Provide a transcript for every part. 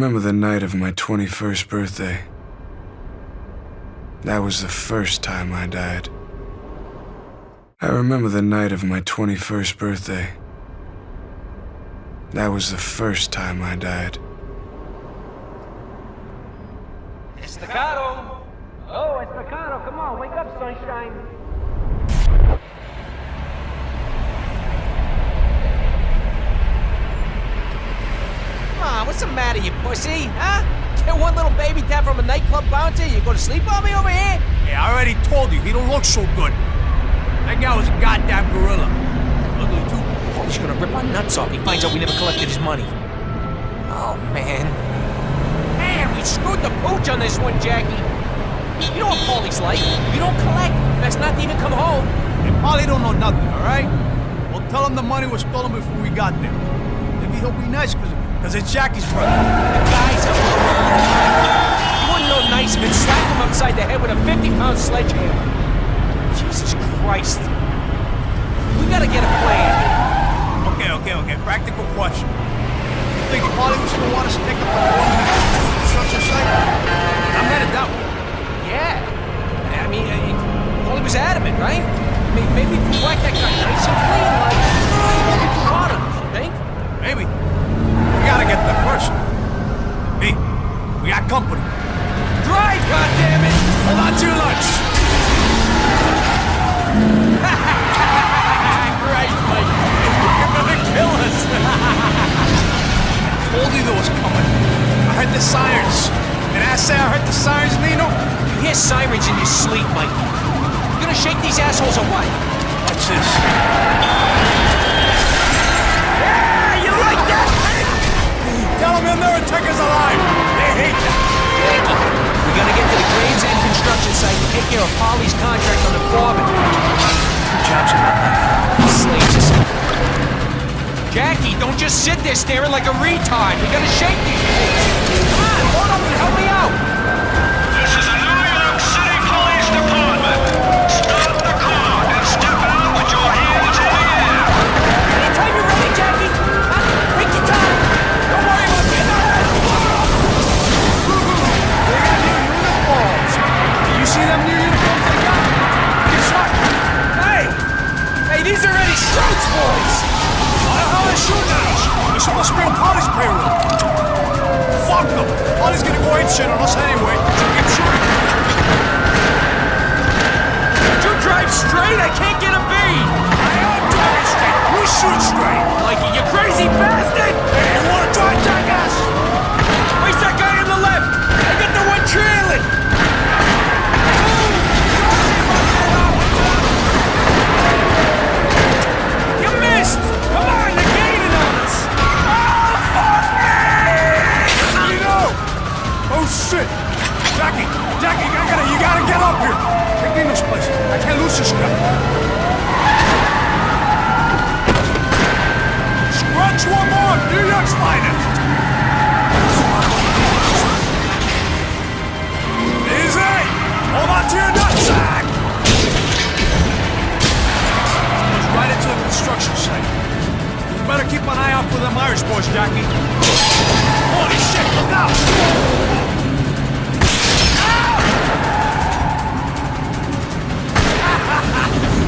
remember the night of my 21st birthday. That was the first time I died. I remember the night of my 21st birthday. That was the first time I died. Estacado! Oh, Estacado, come on, wake up, sunshine. Come on, what's the matter, you pussy, huh? Get one little baby tap from a nightclub bouncer, you go to sleep on me over here? Hey, I already told you, he don't look so good. That guy was a goddamn gorilla. Ugly too. He's gonna rip our nuts off. He finds out we never collected his money. Oh, man. Man, we screwed the pooch on this one, Jackie. You know what Paulie's like. You don't collect. Best not to even come home. Hey, Paulie don't know nothing, all right? We'll tell him the money was stolen before we got there. Maybe he'll be nice, because it's Jackie's brother. The guy's a You wouldn't know nice if it slapped him upside the head with a 50-pound sledgehammer. Jesus Christ. We gotta get a plan. Okay. Practical question. You think Paulie was gonna want us to take up the construction site? I'm headed that way. Yeah. I mean, Paulie was adamant, right? I mean, maybe if we whack that guy nice and clean, like, he won't be too hard on us, you think? Maybe. We gotta get there first. Hey, we got company. Drive, goddammit! Hold on to your lunch. Christ, Mike. You're gonna kill us. Told you there was coming. I heard the sirens. Did I say I heard the sirens, Nino? You hear sirens in your sleep, Mike. You gonna shake these assholes or what? What's this? Yeah, you like that? Tell them you'll never take us alive. They hate that. Yankee, we gotta get to the Graves End construction site and take care of Paulie's contract on the foreman. Good job, slaves us. Jackie, don't just sit there staring like a retard. We gotta shake these things. Come on, hold up and help me out. This is a New York City Police Department. Stop the car and step out with your hands in the air. Anytime you're ready, Jackie. Take your time. Don't worry about me. They got new uniforms. You see them new uniforms they got? Get shot. Hey, these are Eddie Strout's boys. How are they shooting at us? They're supposed to be on Paulie's payroll. Fuck them. Paulie's gonna go apeshit on us anyway, so keep shooting. You drive straight, I can't get a beat. I am driving straight. We shoot straight. Mikey, you crazy bastard! Hey, you wanna try jackass? Where's that guy on the left? I got the one trailing! You missed! Come on, they're gaining on us! Oh, fuck me! You know! Oh shit! Jackie, you gotta get up here! Take me in this place. I can't lose this guy. Scrunch one more! New York's finest! Easy! Hold on to your nutsack! Goes right into the construction site. You better keep an eye out for them Irish boys, Jackie. Holy shit, look out!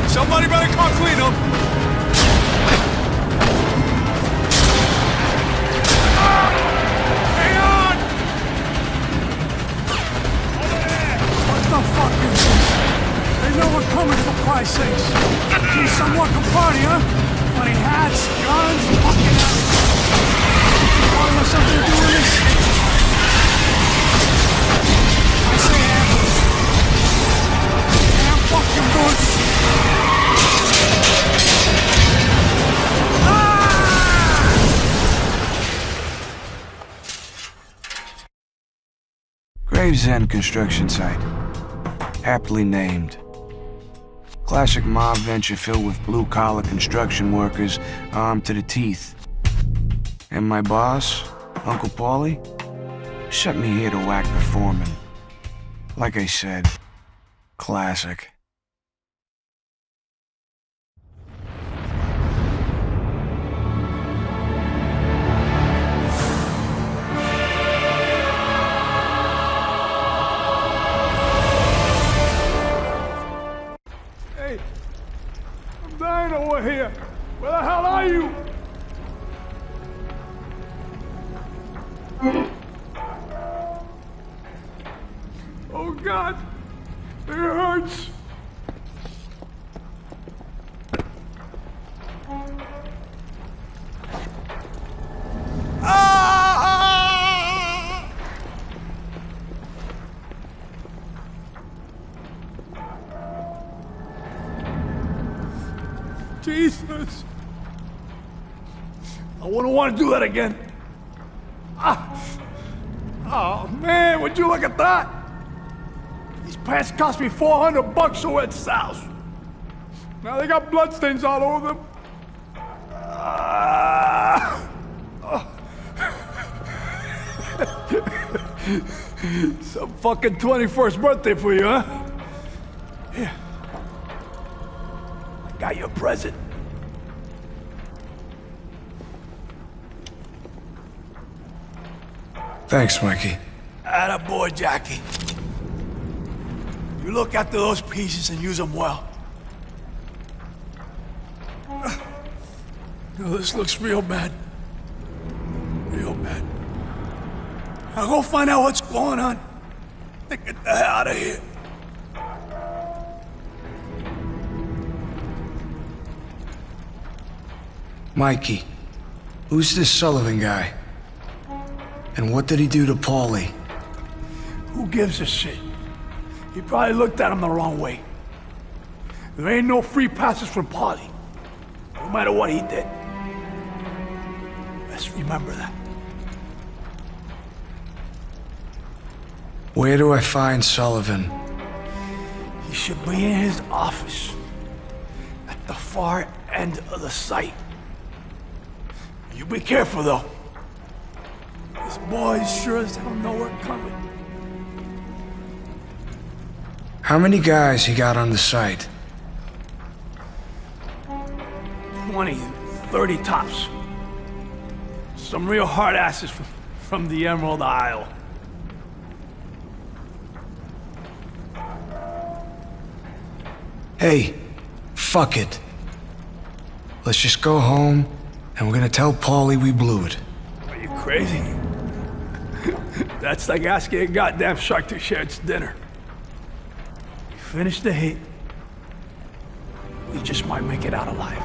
Somebody better come clean up. Hang on! Over there! What the fuck is this? They know we're coming, for Christ's sakes. See some welcome party, huh? Funny hats, guns, fucking out. Calling us something to do with this? I say ambulance. Damn fucking boots. Graves End construction site. Aptly named. Classic mob venture filled with blue-collar construction workers armed to the teeth. And my boss, Uncle Paulie, sent me here to whack the foreman. Like I said, classic. Oh, God. It hurts. Jesus. I wouldn't want to do that again. Oh, man, would you look at that? These pants cost me $400 over at Sal's. Now they got bloodstains all over them. Some fucking 21st birthday for you, huh? Here. I got you a present. Thanks, Mikey. Attaboy, Jackie. You look after those pieces and use them well. No, this looks real bad. Real bad. Now go find out what's going on. And get the hell out of here. Mikey, who's this Sullivan guy? And what did he do to Paulie? Who gives a shit? He probably looked at him the wrong way. There ain't no free passes for Paulie, no matter what he did. Let's remember that. Where do I find Sullivan? He should be in his office, at the far end of the site. You be careful, though. This boys sure as hell know we're coming. How many guys he got on the site? 20, 30 tops. Some real hard asses from the Emerald Isle. Hey, fuck it. Let's just go home, and we're gonna tell Paulie we blew it. Are you crazy? That's like asking a goddamn shark to share its dinner. We finish the hit, we just might make it out alive.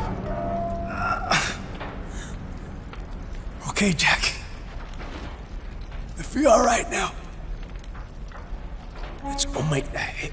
Okay, Jack. I feel all right now. Let's go make that hit.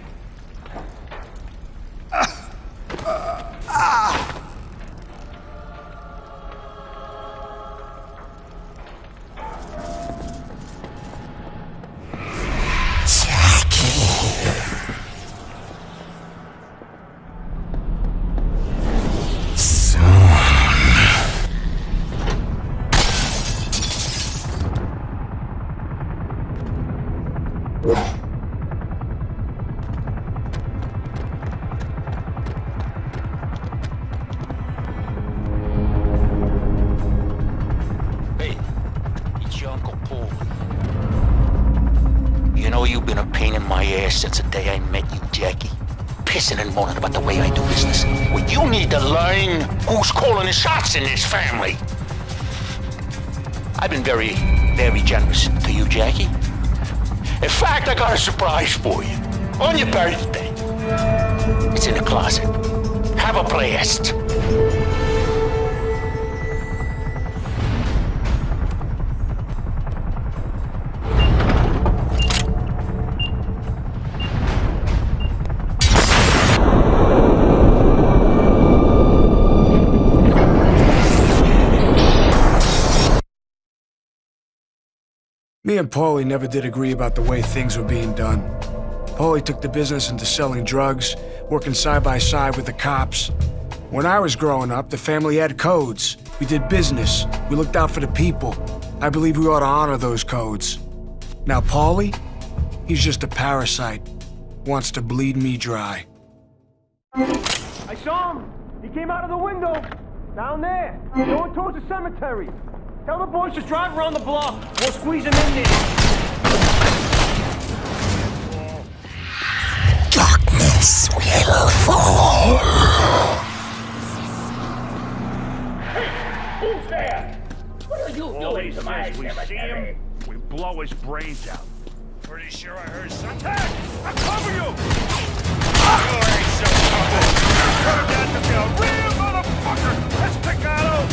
Since the day I met you, Jackie. Pissing and moaning about the way I do business. Well, you need to learn who's calling the shots in this family. I've been very, very generous to you, Jackie. In fact, I got a surprise for you. On your birthday. It's in the closet. Have a blast. Me and Paulie never did agree about the way things were being done. Paulie took the business into selling drugs, working side by side with the cops. When I was growing up, the family had codes. We did business. We looked out for the people. I believe we ought to honor those codes. Now Paulie, he's just a parasite. Wants to bleed me dry. I saw him. He came out of the window. Down there. Going towards the cemetery. Tell the boys to drive around the block. We'll squeeze him in there. Darkness will fall. Hey, who's there? What are you doing to my cemetery? We blow his brains out. Pretty Pretty sure I heard something. I'll cover you! You ain't so tough. Turn out to be a real motherfucker! Let's pick that out!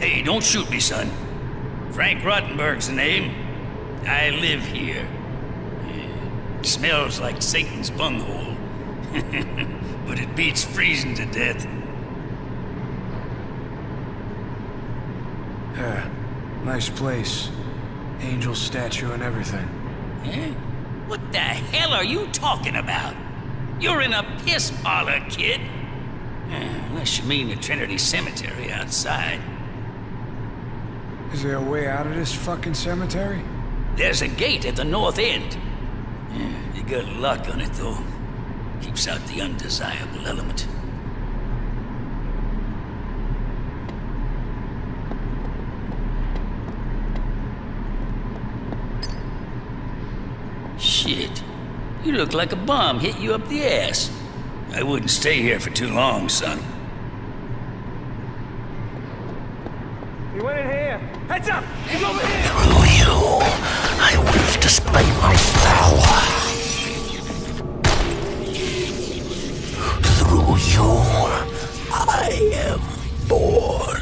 Hey, don't shoot me, son. Frank Rottenberg's the name. I live here. Smells like Satan's bunghole. But it beats freezing to death. Yeah, nice place. Angel statue and everything. Eh? What the hell are you talking about? You're in a piss parlor, kid. Unless you mean the Trinity Cemetery outside. Is there a way out of this fucking cemetery? There's a gate at the north end. You got a lock on it, though. Keeps out the undesirable element. Shit. You look like a bomb hit you up the ass. I wouldn't stay here for too long, son. He went in here. Heads up! He's over here! Through you, I will display my power. Through you, I am born.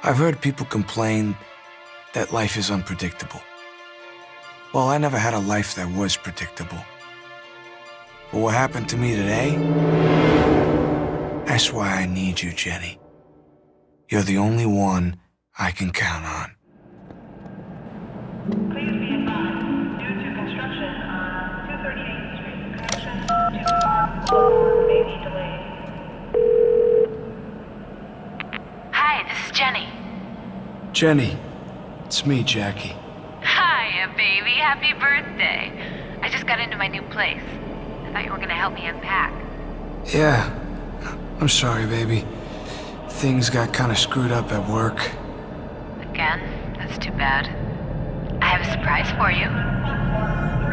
I've heard people complain that life is unpredictable. Well, I never had a life that was predictable. But what happened to me today? That's why I need you, Jenny. You're the only one I can count on. Please be advised, due to construction on 238th Street, connection to the farm may be delayed. Hi, this is Jenny. Jenny, it's me, Jackie. Hi, baby. Happy birthday. I just got into my new place. I thought you were gonna help me unpack. Yeah, I'm sorry, baby. Things got kind of screwed up at work. Again? That's too bad. I have a surprise for you.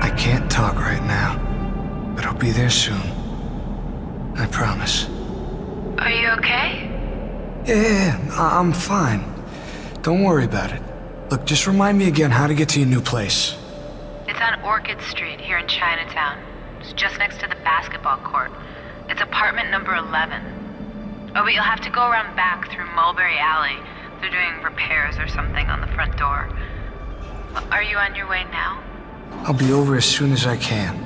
I can't talk right now, but I'll be there soon. I promise. Are you okay? Yeah, I'm fine. Don't worry about it. Look, just remind me again how to get to your new place. It's on Orchid Street here in Chinatown. It's just next to the basketball court. It's apartment number 11. Oh, but you'll have to go around back through Mulberry Alley. They're doing repairs or something on the front door. Are you on your way now? I'll be over as soon as I can.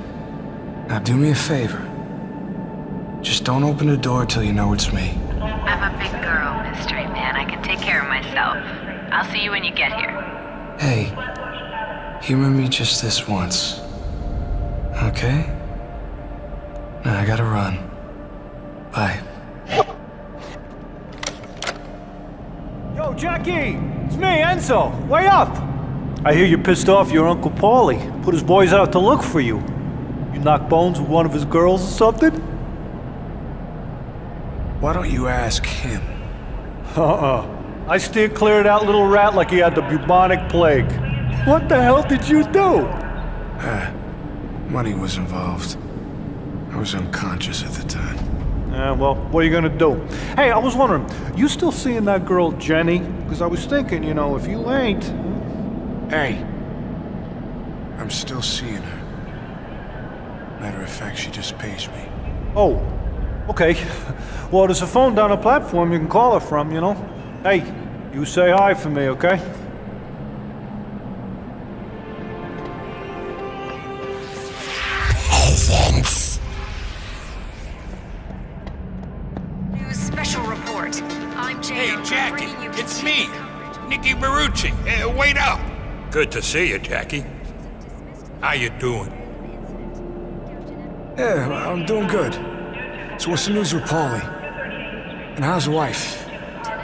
Now do me a favor. Just don't open the door till you know it's me. I'm a big girl, mystery man. I can take care of myself. I'll see you when you get here. Hey, humor me just this once. Okay? Now I gotta run. Bye. Yo, Jackie! It's me, Enzo. Wait up! I hear you're pissed off your Uncle Paulie. Put his boys out to look for you. You knock bones with one of his girls or something? Why don't you ask him? I steered clear of that little rat like he had the bubonic plague. What the hell did you do? Money was involved. I was unconscious at the time. Well, what are you gonna do? Hey, I was wondering, you still seeing that girl Jenny? Because I was thinking, you know, if you ain't... Hey, I'm still seeing her. Matter of fact, she just pays me. Oh, okay. Well, there's a phone down the platform you can call her from, you know? Hey, you say hi for me, okay? News special report. I'm Jay. Hey, Jackie, it's me, Nicky Barrucci. Wait up. Good to see you, Jackie. How you doing? Yeah, I'm doing good. So what's the news with Paulie? And how's the wife?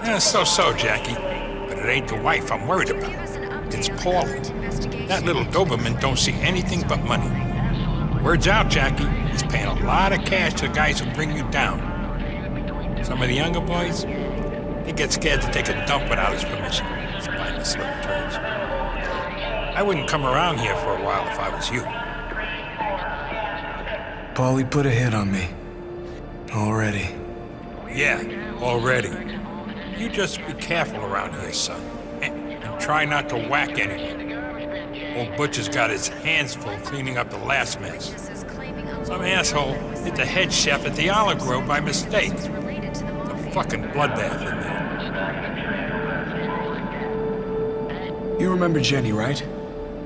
Yeah, so, Jackie. But it ain't the wife I'm worried about. It's Paulie. That little Doberman don't see anything but money. Word's out, Jackie. He's paying a lot of cash to guys who bring you down. Some of the younger boys, they get scared to take a dump without his permission. Spineless little turds. I wouldn't come around here for a while if I was you. Paulie put a hit on me. Already. Yeah, already. You just be careful around here, son. And try not to whack anyone. Old Butcher's got his hands full cleaning up the last mess. Some asshole hit the head chef at the Olive Grove by mistake. The fucking bloodbath in there. You remember Jenny, right?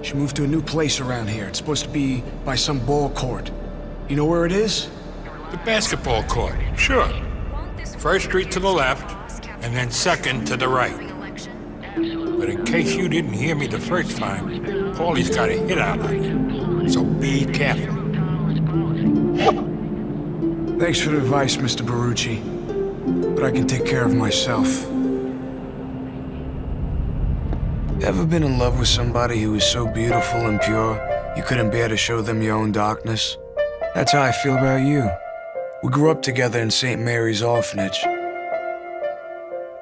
She moved to a new place around here. It's supposed to be by some ball court. You know where it is? The basketball court, sure. First street to the left, and then second to the right. But in case you didn't hear me the first time, Paulie's got a hit out on you. So be careful. Thanks for the advice, Mr. Barrucci. But I can take care of myself. Ever been in love with somebody who was so beautiful and pure, you couldn't bear to show them your own darkness? That's how I feel about you. We grew up together in St. Mary's Orphanage.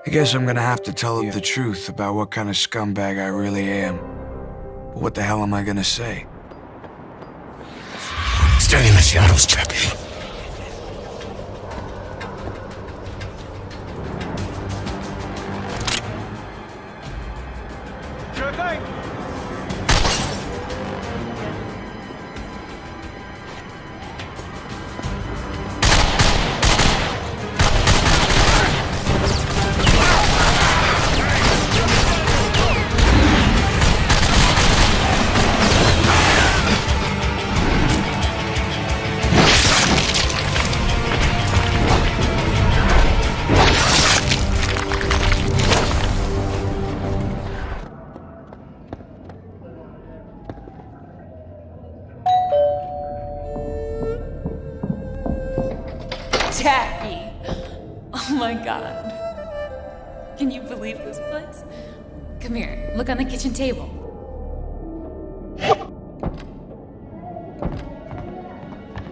I guess I'm gonna have to tell you the truth about what kind of scumbag I really am. But what the hell am I gonna say? Stay in the shadows, Jackie. Sure thing. Jackie! Oh my god. Can you believe this place? Come here, look on the kitchen table.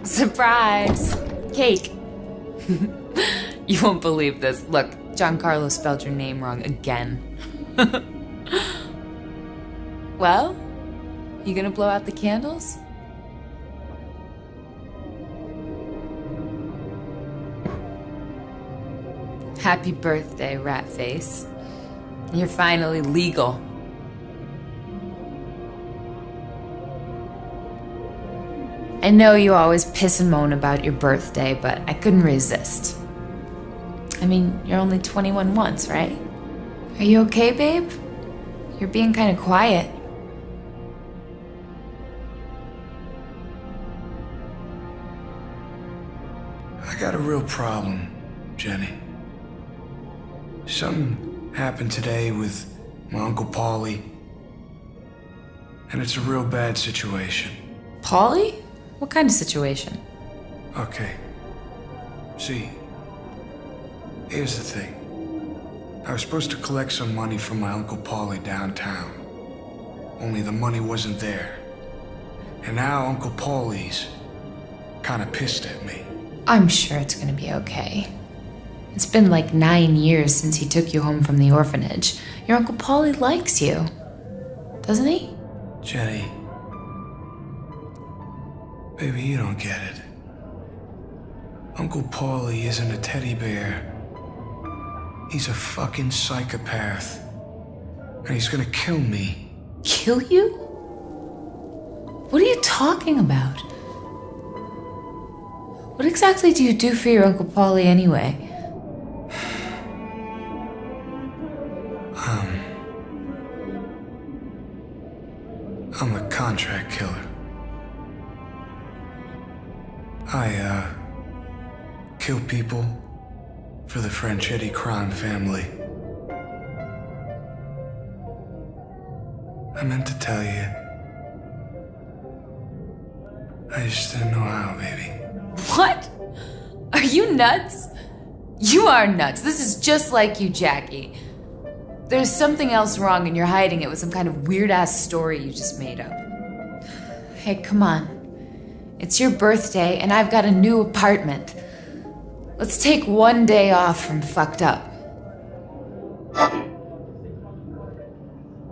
Surprise! Cake. You won't believe this. Look, Giancarlo spelled your name wrong again. Well, you gonna blow out the candles? Happy birthday, rat face. You're finally legal. I know you always piss and moan about your birthday, but I couldn't resist. I mean, you're only 21 once, right? Are you okay, babe? You're being kind of quiet. I got a real problem, Jenny. Something happened today with my Uncle Paulie, and it's a real bad situation. Paulie? What kind of situation? Okay. See, here's the thing. I was supposed to collect some money from my Uncle Paulie downtown. Only the money wasn't there. And now Uncle Paulie's kind of pissed at me. I'm sure it's gonna be okay. It's been like 9 years since he took you home from the orphanage. Your Uncle Paulie likes you, doesn't he? Jenny, baby, you don't get it. Uncle Paulie isn't a teddy bear. He's a fucking psychopath. And he's gonna kill me. Kill you? What are you talking about? What exactly do you do for your Uncle Paulie anyway? I'm a contract killer. I, kill people for the Franchetti crime family. I meant to tell you. I just didn't know how, baby. What? Are you nuts? You are nuts. This is just like you, Jackie. There's something else wrong and you're hiding it with some kind of weird-ass story you just made up. Hey, come on. It's your birthday and I've got a new apartment. Let's take one day off from fucked up.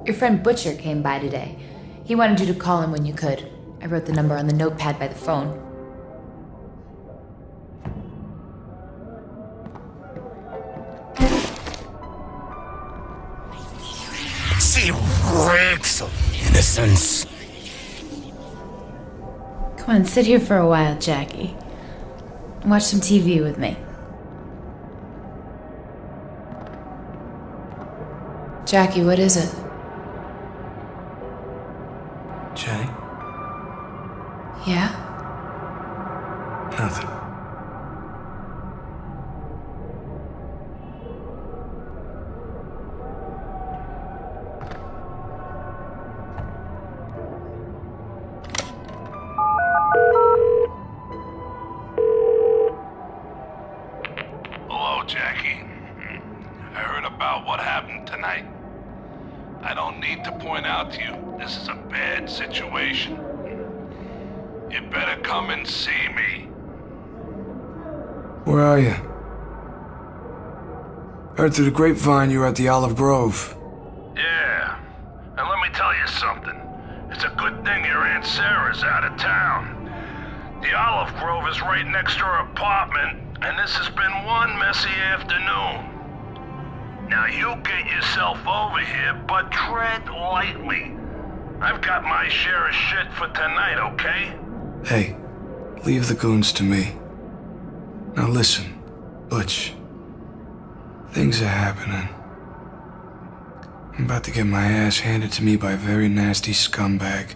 Your friend Butcher came by today. He wanted you to call him when you could. I wrote the number on the notepad by the phone. She reeks of innocence. Come on, sit here for a while, Jackie. And watch some TV with me. Jackie, what is it? Jenny? Yeah? Nothing. Hello, Jackie. I heard about what happened tonight. I don't need to point out to you, this is a bad situation. You better come and see me. Where are you? Heard through the grapevine you were at the Olive Grove. Yeah, and let me tell you something. It's a good thing your Aunt Sarah's out of town. The Olive Grove is right next to her apartment, and this has been one messy afternoon. Now you get yourself over here, but tread lightly. I've got my share of shit for tonight, okay? Hey, leave the goons to me. Now listen, Butch. Things are happening. I'm about to get my ass handed to me by a very nasty scumbag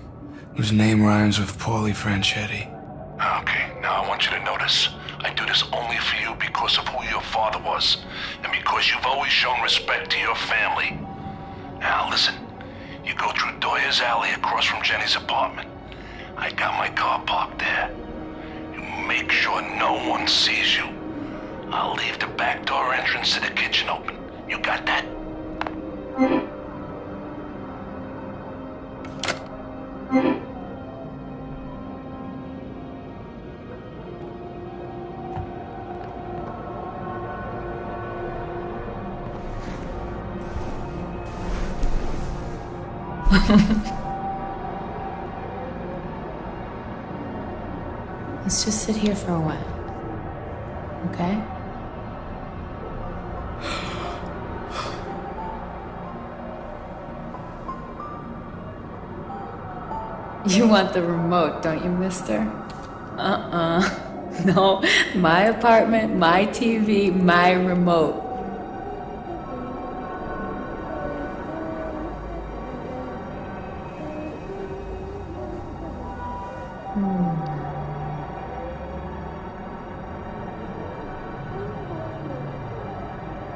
whose name rhymes with Paulie Franchetti. Okay, now I want you to notice. I do this only for you because of who your father was, and because you've always shown respect to your family. Now listen, you go through Doyer's alley across from Jenny's apartment. I got my car parked there. You make sure no one sees you. I'll leave the back door entrance to the kitchen open. You got that? Let's just sit here for a while, okay? You want the remote, don't you, mister? No, my apartment, my TV, my remote.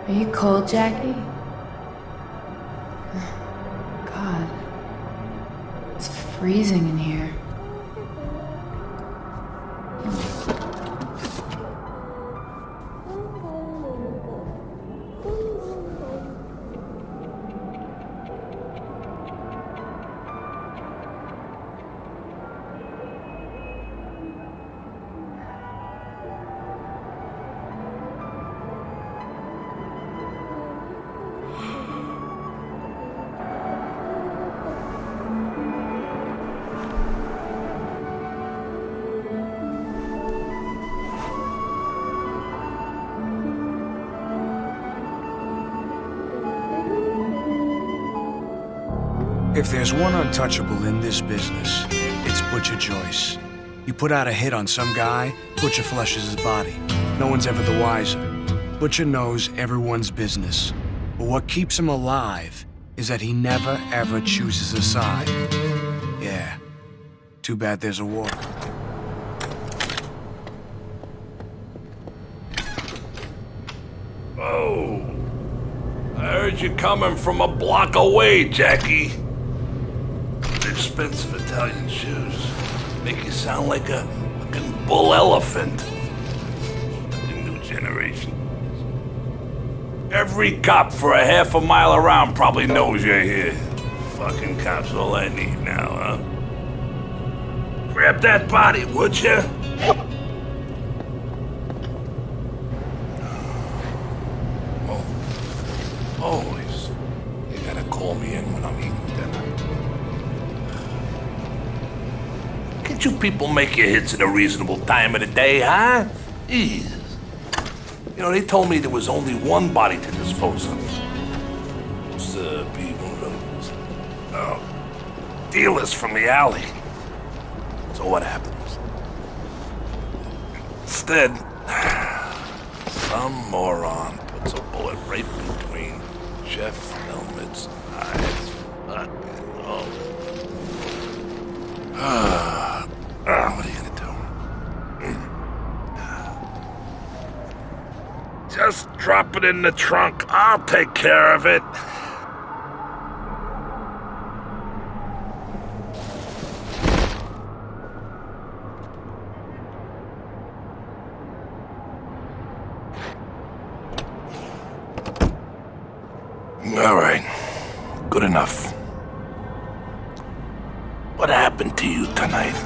Are you cold, Jackie? God, it's freezing in here. If there's one untouchable in this business, it's Butcher Joyce. You put out a hit on some guy, Butcher flushes his body. No one's ever the wiser. Butcher knows everyone's business. But what keeps him alive is that he never, ever chooses a side. Yeah. Too bad there's a war. Oh. I heard you coming from a block away, Jackie. Expensive Italian shoes. Make you sound like a fucking bull elephant. The new generation. Every cop for a half a mile around probably knows you're here. Fucking cops all I need now, huh? Grab that body, would you? Always. You gotta call me in when I'm eating dinner. Can't you people make your hits at a reasonable time of the day, huh? Jeez. You know, they told me there was only one body to dispose of. Just be one of those dealers from the alley. So what happens? Instead, some moron puts a bullet right between Jeff Helmet's eyes. Fucking what are you gonna do? Just drop it in the trunk. I'll take care of it. All right. Good enough. What happened to you tonight?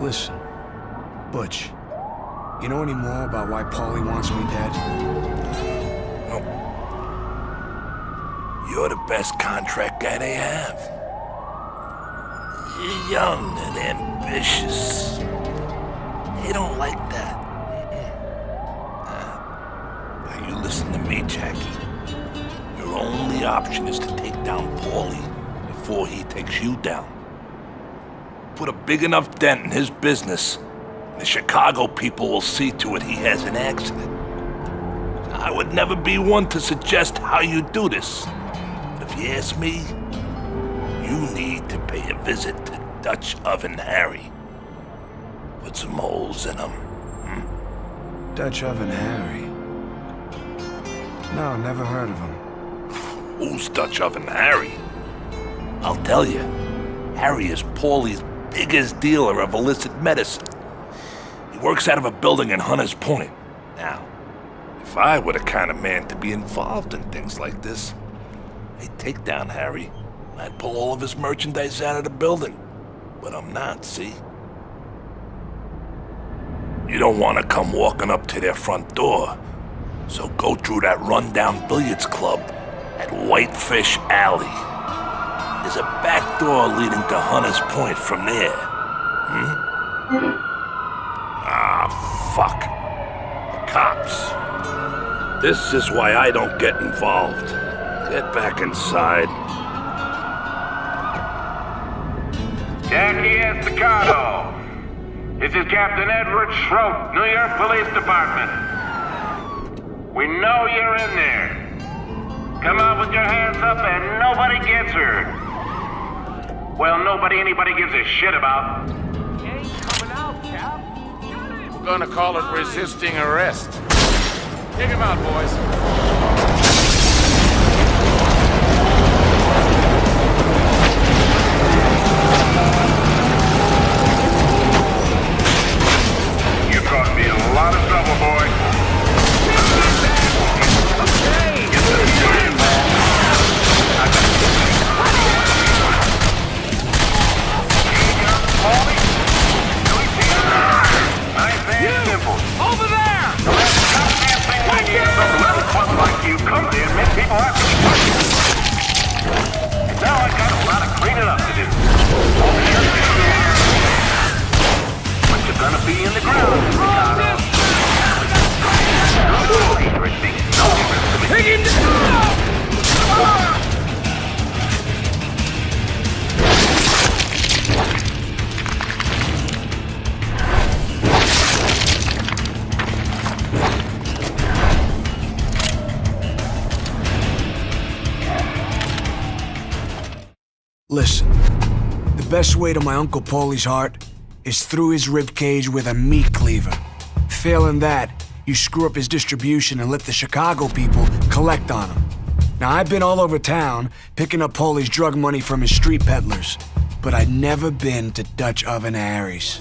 Listen, Butch, you know any more about why Paulie wants me dead? Oh. You're the best contract guy they have. You're young and ambitious. They don't like that. Now you listen to me, Jackie. Your only option is to take down Paulie before he takes you down. Put a big enough dent in his business, and the Chicago people will see to it he has an accident. I would never be one to suggest how you do this. But if you ask me, you need to pay a visit to Dutch Oven Harry. Put some holes in him. Dutch Oven Harry? No, never heard of him. Who's Dutch Oven Harry? I'll tell you. Harry is Paulie's biggest dealer of illicit medicine. He works out of a building in Hunters Point. Now, if I were the kind of man to be involved in things like this, I'd take down Harry. I'd pull all of his merchandise out of the building. But I'm not, see? You don't want to come walking up to their front door. So go through that rundown billiards club at Whitefish Alley. There's a back door leading to Hunters Point from there. Ah, fuck. The cops. This is why I don't get involved. Get back inside. Jackie Estacado. This is Captain Edward Schroet, New York Police Department. We know you're in there. Come out with your hands up and nobody gets hurt. Well, anybody gives a shit about. He ain't coming out, Cap. We're gonna call it resisting arrest. Take him out, boys. You caused me a lot of trouble, boy. Okay. Get to the shooting, man. Paulie? Do we see you? Nice and simple. Over there! The rest of the goddamn thing we need is some little fun like Listen, the best way to my Uncle Paulie's heart is through his ribcage with a meat cleaver. Failing that, you screw up his distribution and let the Chicago people collect on him. Now, I've been all over town picking up Paulie's drug money from his street peddlers, but I'd never been to Dutch Oven Harry's.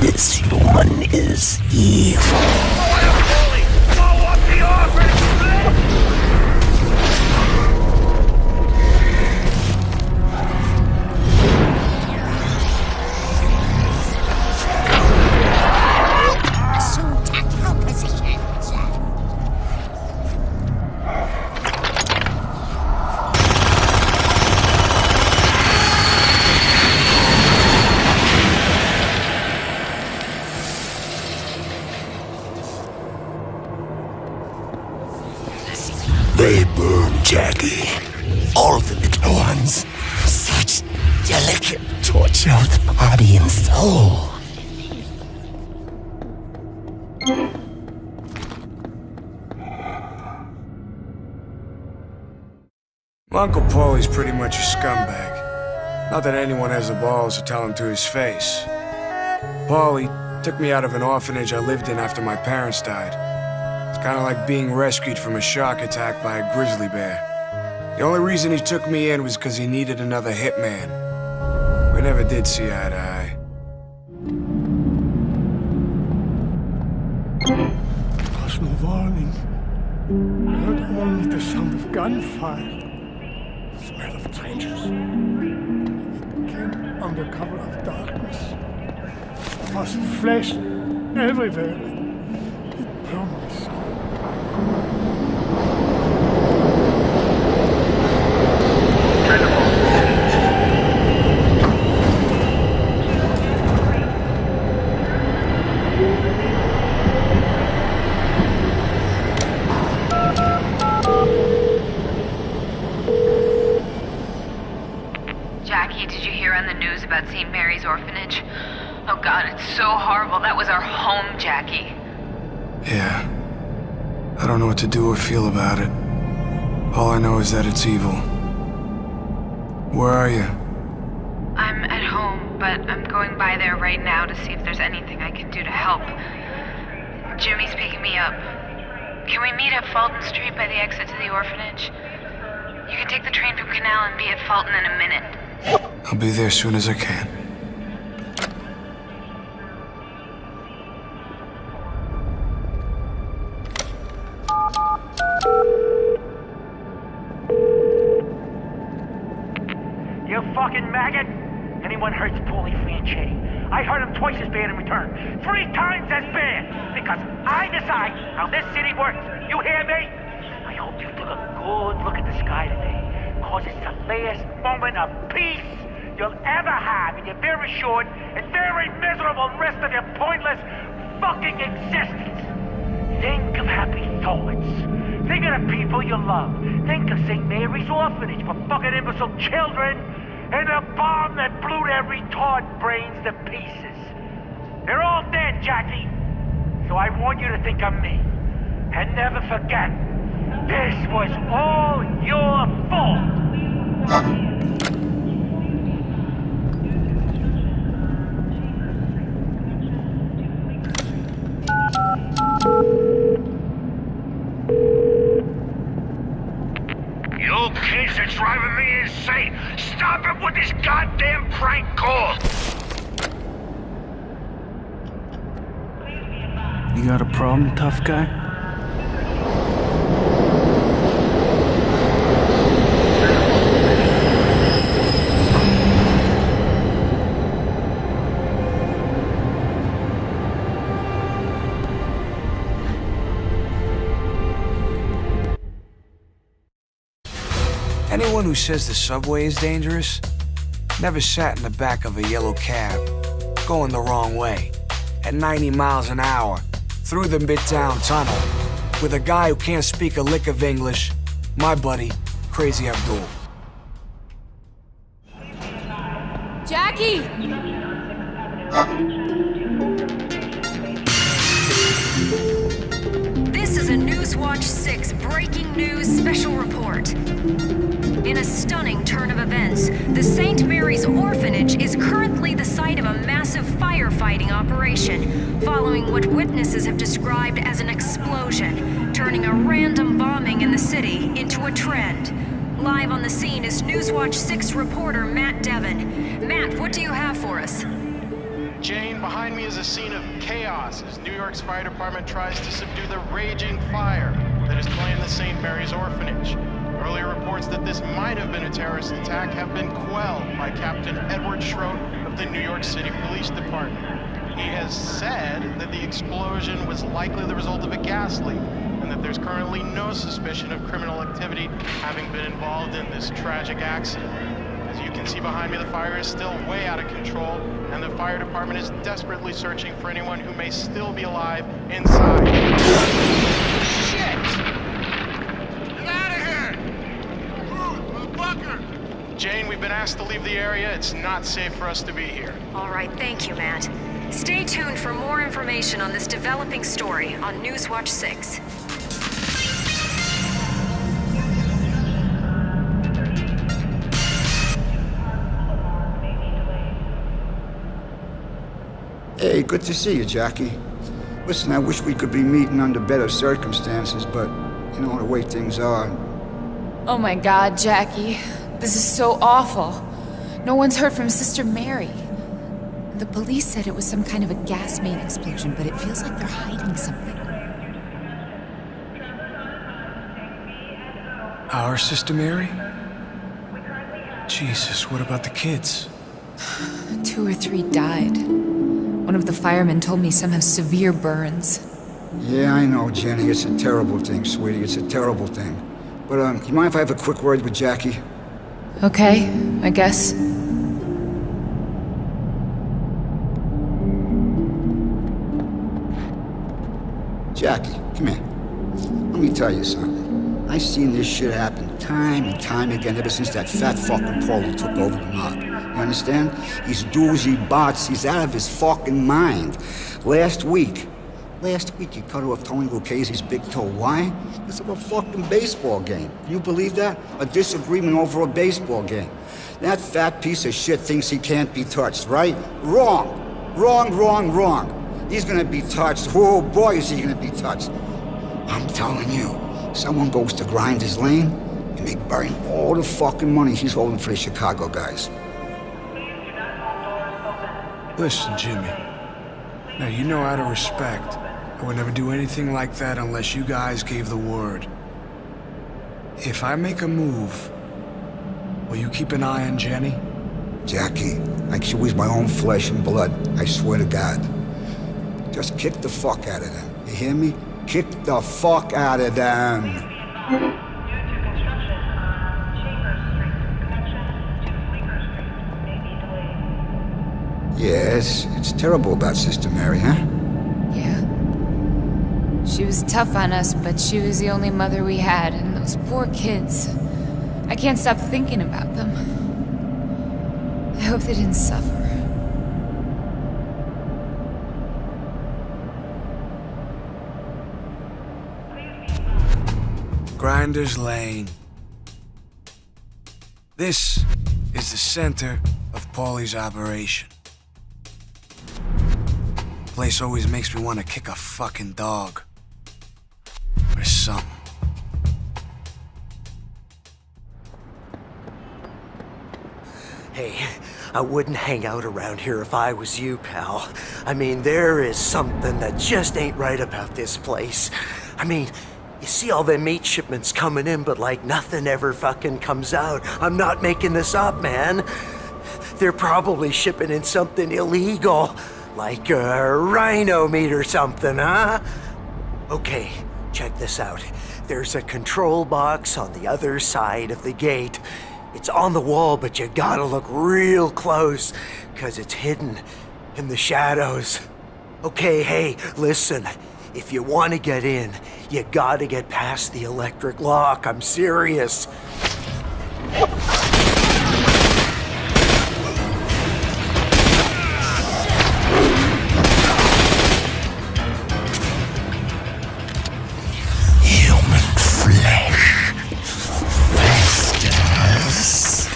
This human is evil. Blow up the orphanage! Assume tactical positions. They burn Jackie. All the little ones. Such delicate torture of the body and soul. Uncle Paulie's pretty much a scumbag. Not that anyone has the balls to tell him to his face. Paulie took me out of an orphanage I lived in after my parents died. It's kind of like being rescued from a shark attack by a grizzly bear. The only reason he took me in was because he needed another hitman. We never did see eye to eye. Was no warning. I heard only the sound of gunfire. The smell of trenches. It came under cover of darkness. There was flesh everywhere. It burned my soul. Jackie, did you hear on the news about St. Mary's Orphanage? Oh God, it's so horrible. That was our home, Jackie. Yeah. I don't know what to do or feel about it. All I know is that it's evil. Where are you? I'm at home, but I'm going by there right now to see if there's anything I can do to help. Jimmy's picking me up. Can we meet at Fulton Street by the exit to the orphanage? You can take the train from Canal and be at Fulton in a minute. I'll be there as soon as I can. You fucking maggot! Anyone hurts Paulie Franchi, I hurt him twice as bad in return. 3 times as bad! Because I decide how this city works. You hear me? I hope you took a good look at the sky today. Cause it's the last moment of peace you'll ever have in your very short and very miserable rest of your pointless fucking existence. Think of happy thoughts. Think of the people you love. Think of St. Mary's Orphanage for fucking imbecile children and the bomb that blew their retard brains to pieces. They're all dead, Jackie. So I want you to think of me. And never forget, this was all your fault. You driving me insane. Stop him with his goddamn prank calls. You got a problem, tough guy? Anyone who says the subway is dangerous never sat in the back of a yellow cab, going the wrong way, at 90 miles an hour, through the Midtown Tunnel, with a guy who can't speak a lick of English, my buddy, Crazy Abdul. Jackie! This is a Newswatch 6 breaking news special report. In a stunning turn of events, the St. Mary's Orphanage is currently the site of a massive firefighting operation, following what witnesses have described as an explosion, turning a random bombing in the city into a trend. Live on the scene is Newswatch 6 reporter Matt Devon. Matt, what do you have for us? Jane, behind me is a scene of chaos as New York's fire department tries to subdue the raging fire that is claimed the St. Mary's Orphanage. Earlier reports that this might have been a terrorist attack have been quelled by Captain Edward Schroet of the New York City Police Department. He has said that the explosion was likely the result of a gas leak and that there's currently no suspicion of criminal activity having been involved in this tragic accident. As you can see behind me, the fire is still way out of control, and the fire department is desperately searching for anyone who may still be alive inside. Shit! Jane, we've been asked to leave the area. It's not safe for us to be here. All right, thank you, Matt. Stay tuned for more information on this developing story on Newswatch 6. Hey, good to see you, Jackie. Listen, I wish we could be meeting under better circumstances, but you know the way things are. Oh my God, Jackie. This is so awful. No one's heard from Sister Mary. The police said it was some kind of a gas main explosion, but it feels like they're hiding something. Our Sister Mary? Jesus, what about the kids? 2 or 3 died. One of the firemen told me some have severe burns. Yeah, I know, Jenny. It's a terrible thing, sweetie. It's a terrible thing. But, you mind if I have a quick word with Jackie? Okay, I guess. Jackie, come here. Let me tell you something. I've seen this shit happen time and time again ever since that fat fucking Polo took over the mob. You understand? He's doozy bots. He's out of his fucking mind. Last week, he cut off Tony Lucchese's big toe. Why? Because of a fucking baseball game. Can you believe that? A disagreement over a baseball game. That fat piece of shit thinks he can't be touched, right? Wrong. He's gonna be touched. Oh boy, is he gonna be touched. I'm telling you, someone goes to grind his lane, and they burn all the fucking money he's holding for the Chicago guys. Listen, Jimmy. Now, you know out of respect, I would never do anything like that unless you guys gave the word. If I make a move, will you keep an eye on Jenny? Jackie, like she was my own flesh and blood, I swear to God. Just kick the fuck out of them. You hear me? Kick the fuck out of them. Yes, it's terrible about Sister Mary, huh? Yeah. She was tough on us, but she was the only mother we had, and those poor kids. I can't stop thinking about them. I hope they didn't suffer. Grinder's Lane. This is the center of Paulie's operation. Place always makes me want to kick a fucking dog. Or something. Hey, I wouldn't hang out around here if I was you, pal. I mean, there is something that just ain't right about this place. I mean, you see all them meat shipments coming in, but like nothing ever fucking comes out. I'm not making this up, man. They're probably shipping in something illegal, like rhino meat or something, huh? Okay, check this out. There's a control box on the other side of the gate. It's on the wall, but you gotta look real close, 'cause it's hidden in the shadows. Okay, hey, listen. If you want to get in, you gotta get past the electric lock. I'm serious. Human flesh. Bastards.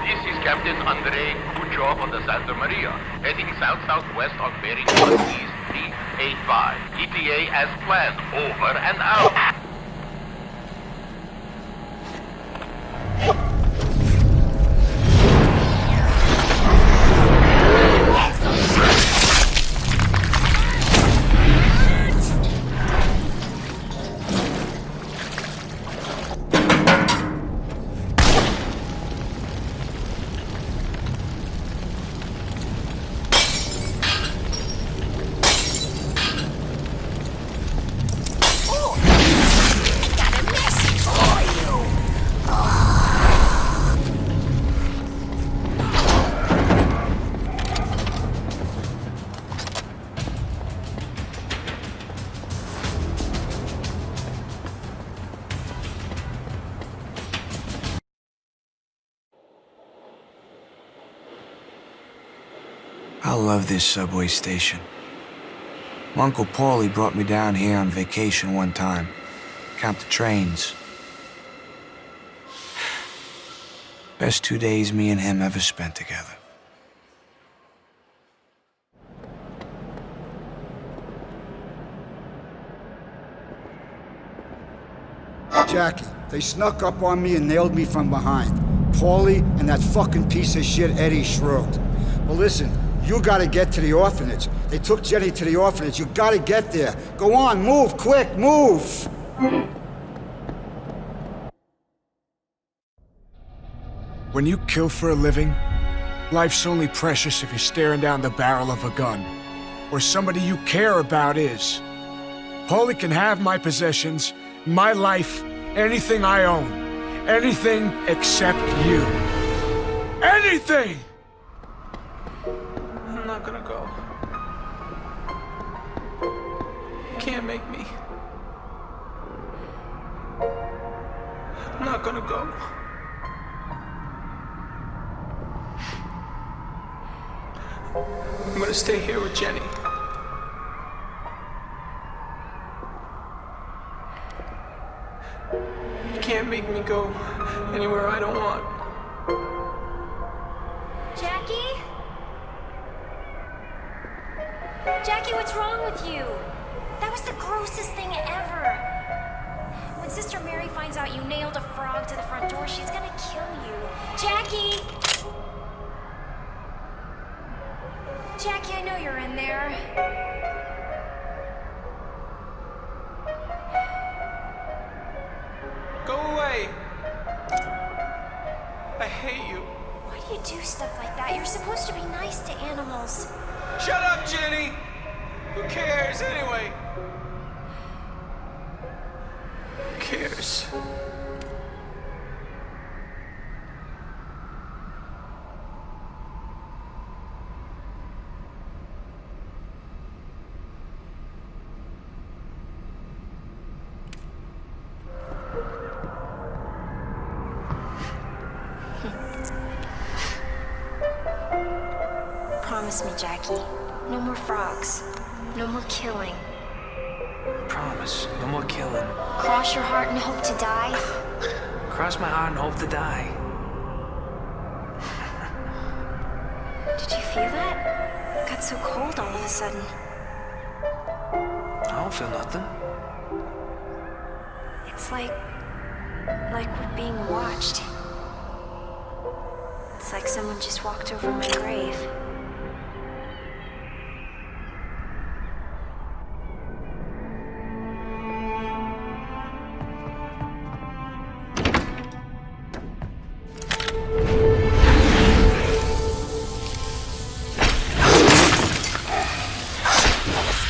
This is Captain Andre Kuchov on the Santa Maria, heading south-southwest on bearing 1-385. ETA as planned, over and out. I love this subway station. Uncle Paulie brought me down here on vacation one time. Count the trains. Best 2 days me and him ever spent together. Jackie, they snuck up on me and nailed me from behind. Paulie and that fucking piece of shit Eddie Schroed. Well, listen, you gotta get to the orphanage. They took Jenny to the orphanage. You gotta get there. Go on, move, quick, move! When you kill for a living, life's only precious if you're staring down the barrel of a gun. Or somebody you care about is. Paulie can have my possessions, my life, anything I own. Anything except you. Anything! I'm not gonna go. You can't make me. I'm not gonna go. I'm gonna stay here with Jenny. You can't make me go anywhere I don't want. Jackie? Jackie, what's wrong with you? That was the grossest thing ever. When Sister Mary finds out you nailed a frog to the front door, she's gonna kill you. Jackie! Jackie, I know you're in there. Go away. I hate you. Why do you do stuff like that? You're supposed to be nice to animals. Shut up, Jenny! Who cares anyway? Who cares? Promise me, Jackie. No more frogs. No more killing. Promise, no more killing. Cross your heart and hope to die. Cross my heart and hope to die. Did you feel that? It got so cold all of a sudden. I don't feel nothing. It's like we're being watched. It's like someone just walked over my grave.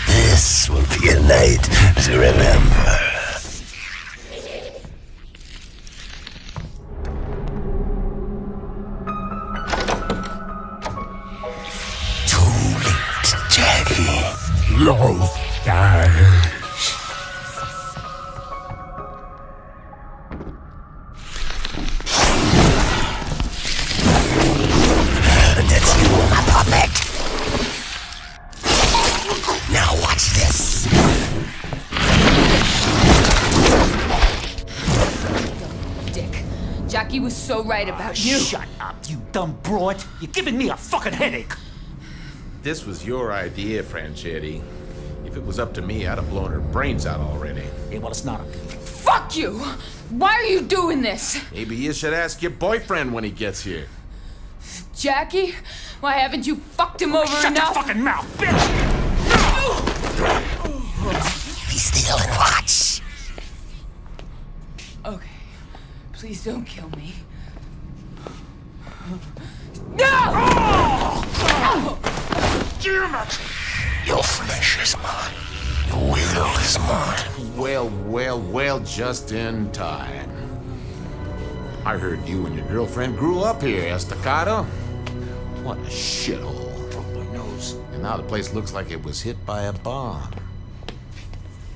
This will be a night to remember. Life dies. And that's you, my puppet. Now watch this. Dick, Jackie was so right about you. Shut up, you dumb broad. You're giving me a fucking headache. This was your idea, Franchetti. If it was up to me, I'd have blown her brains out already. Yeah, well, it's not. Fuck you! Why are you doing this? Maybe you should ask your boyfriend when he gets here. Jackie? Why haven't you fucked him over Shut enough? your fucking mouth, bitch! Be still and watch. Okay. Please don't kill me. No! Oh! Damn it! Your flesh is mine. Your will is mine. Well, just in time. I heard you and your girlfriend grew up here, Estacado. What a shithole. Broke my nose. And now the place looks like it was hit by a bomb.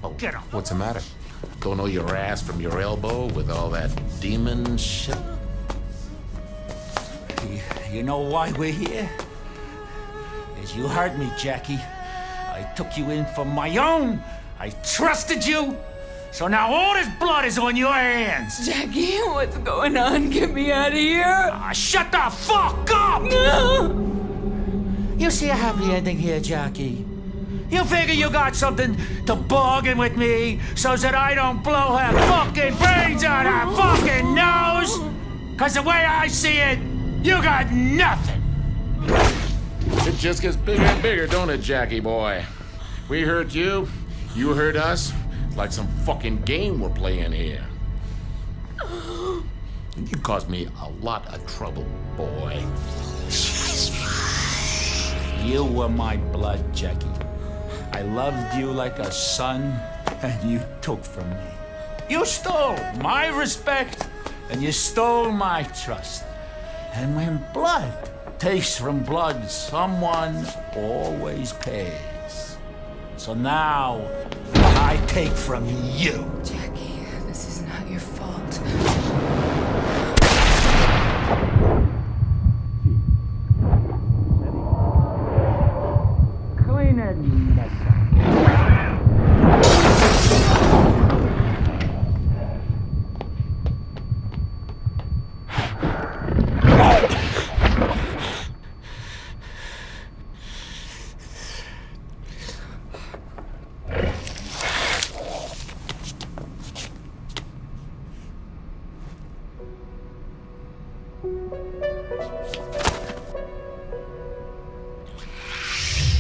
Oh, get up. What's the matter? Don't know your ass from your elbow with all that demon shit? You know why we're here? As you heard me, Jackie. I took you in for my own. I trusted you. So now all this blood is on your hands. Jackie, what's going on? Get me out of here. Shut the fuck up! No! You see a happy ending here, Jackie? You figure you got something to bargain with me so that I don't blow her fucking brains out her fucking nose? Cause the way I see it, you got nothing. It just gets bigger and bigger, don't it, Jackie boy? We hurt you, you hurt us. It's like some fucking game we're playing here. You caused me a lot of trouble, boy. You were my blood, Jackie. I loved you like a son, and you took from me. You stole my respect, and you stole my trust. And when blood takes from blood, someone always pays. So now, I take from you. Jackie, this is not your fault. Clean that mess up.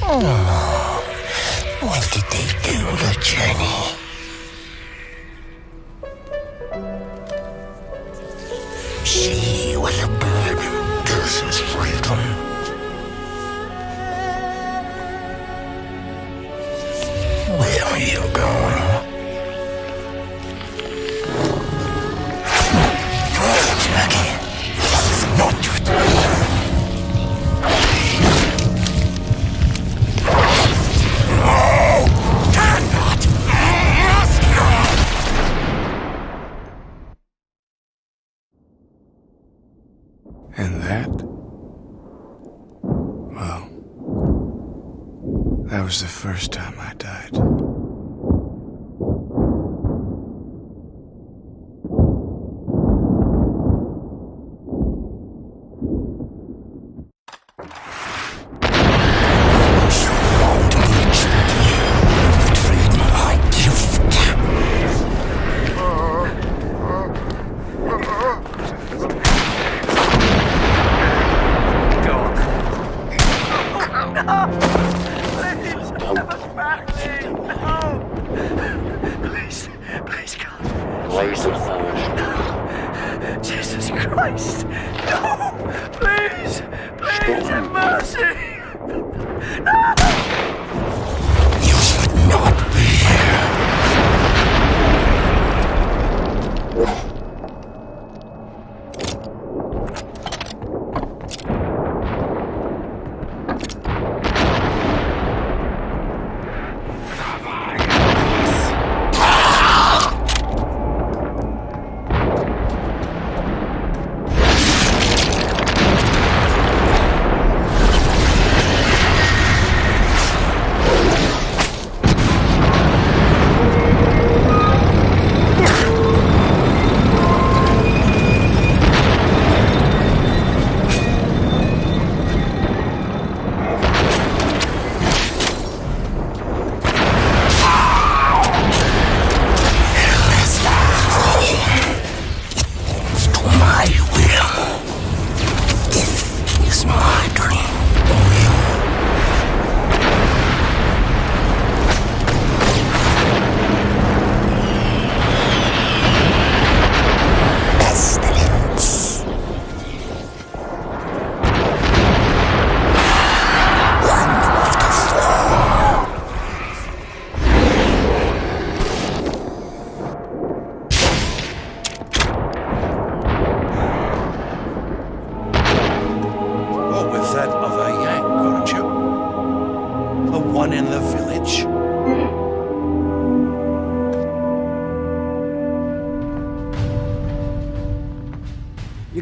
Oh, what did they do to Jenny? She was a bird. This is freedom. Where are you going? Jackie, this is not your time. And that? Well, that was the first time I died. Please, give us back, Dave. No. Please, God. Jesus. No. Jesus Christ. No. Please have mercy. No. You should not be here.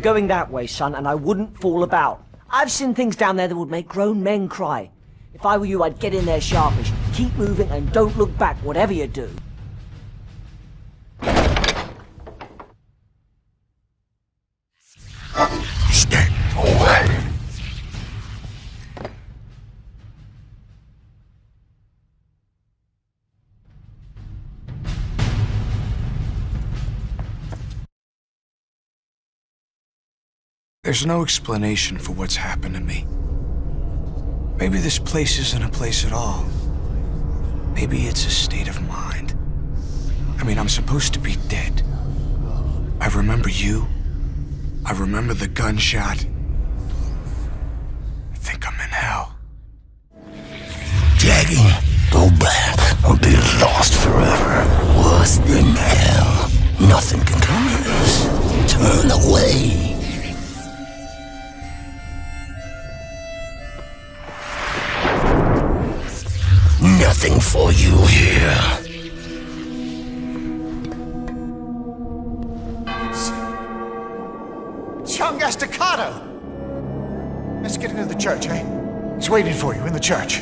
Going that way, son, and I wouldn't fool about. I've seen things down there that would make grown men cry. If I were you, I'd get in there sharpish. Keep moving and don't look back, whatever you do. Stay away. There's no explanation for what's happened to me. Maybe this place isn't a place at all. Maybe it's a state of mind. I mean, I'm supposed to be dead. I remember you. I remember the gunshot. I think I'm in hell. Jackie, go back or be lost forever. Worse than hell. Nothing can come close. Turn away. Nothing for you here. It's young Estacado. Let's get into the church, eh? He's waiting for you in the church.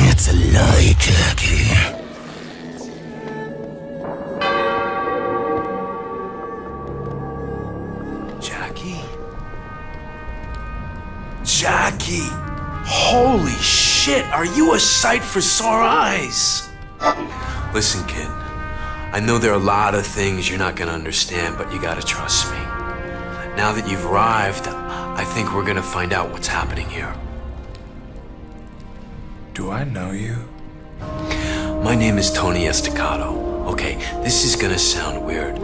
It's a lie, Jackie. Jackie! Holy shit, are you a sight for sore eyes? Listen, kid. I know there are a lot of things you're not gonna understand, but you gotta trust me. Now that you've arrived, I think we're gonna find out what's happening here. Do I know you? My name is Tony Estacado. Okay, this is gonna sound weird,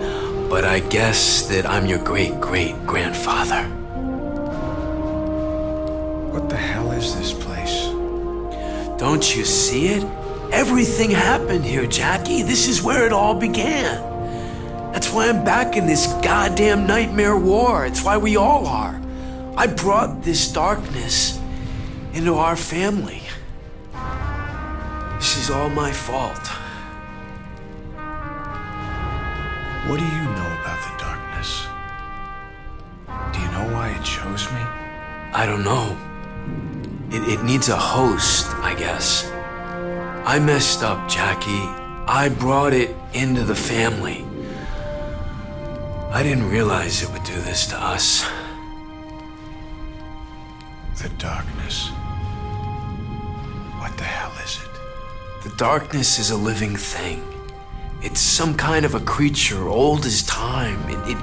but I guess that I'm your great-great-grandfather. What the hell is this place? Don't you see it? Everything happened here, Jackie. This is where it all began. That's why I'm back in this goddamn nightmare war. It's why we all are. I brought this darkness into our family. This is all my fault. What do you know about the darkness? Do you know why it chose me? I don't know. It needs a host, I guess. I messed up, Jackie. I brought it into the family. I didn't realize it would do this to us. The darkness. What the hell is it? The darkness is a living thing. It's some kind of a creature old as time. It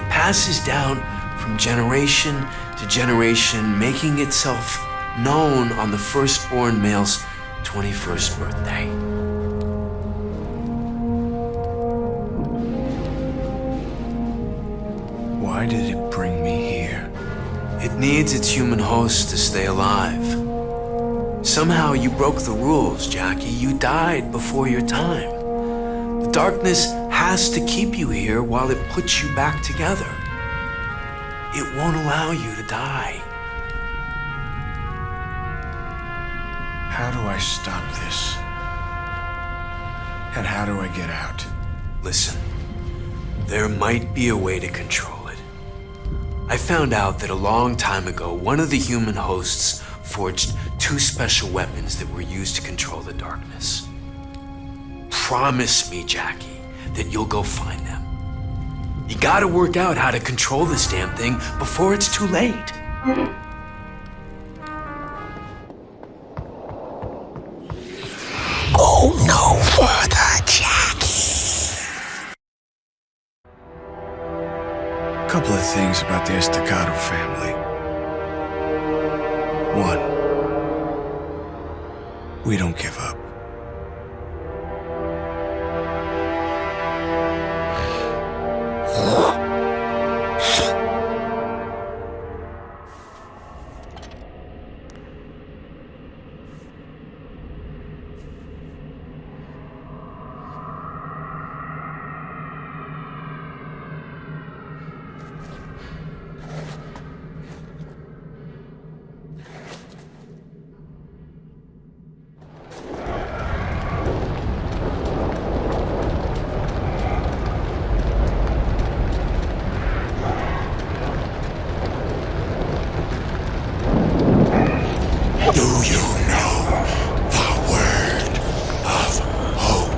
passes down from generation to degeneration making itself known on the firstborn male's 21st birthday. Why did it bring me here? It needs its human host to stay alive. Somehow you broke the rules, Jackie. You died before your time. The darkness has to keep you here while it puts you back together. It won't allow you to die. How do I stop this? And how do I get out? Listen, there might be a way to control it. I found out that a long time ago, one of the human hosts forged 2 special weapons that were used to control the darkness. Promise me, Jackie, that you'll go find them. You gotta work out how to control this damn thing before it's too late. Go no further, Jackie. Couple of things about the Estacado family. 1, we don't give up. Do you know the word of hope?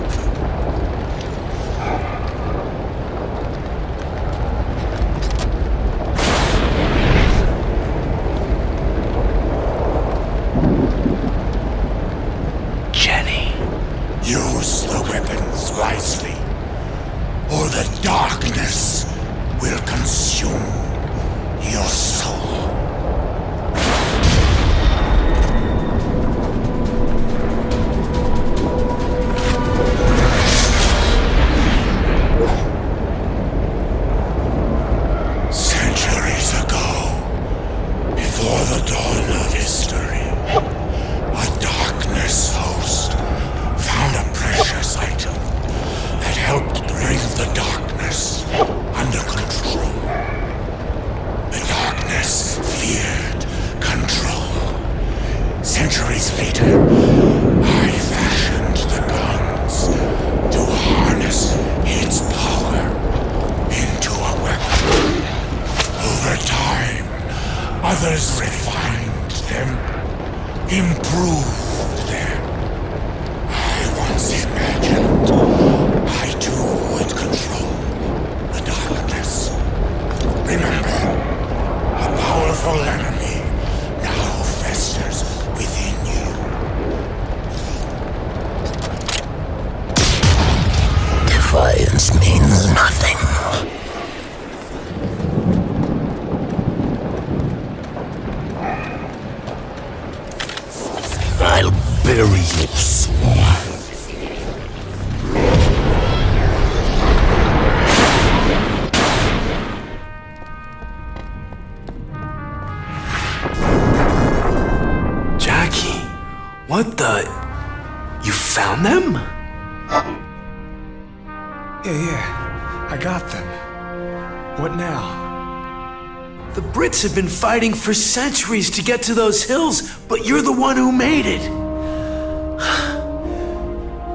Jenny. Use the weapons wisely, or the darkness will consume your soul. Centuries ago, before the dawn of history, a darkness host found a precious item that helped bring the darkness under control. The darkness feared control. Centuries later, I fashioned the guns to harness its power into a weapon. Over time, others refined them, improved them. I once imagined I too would control the darkness. Remember, a powerful enemy now festers within you. Defiance means nothing. I'll bury you soon. Jackie, what the? You found them? Yeah, I got them. What now? The Brits have been fighting for centuries to get to those hills, but you're the one who made it.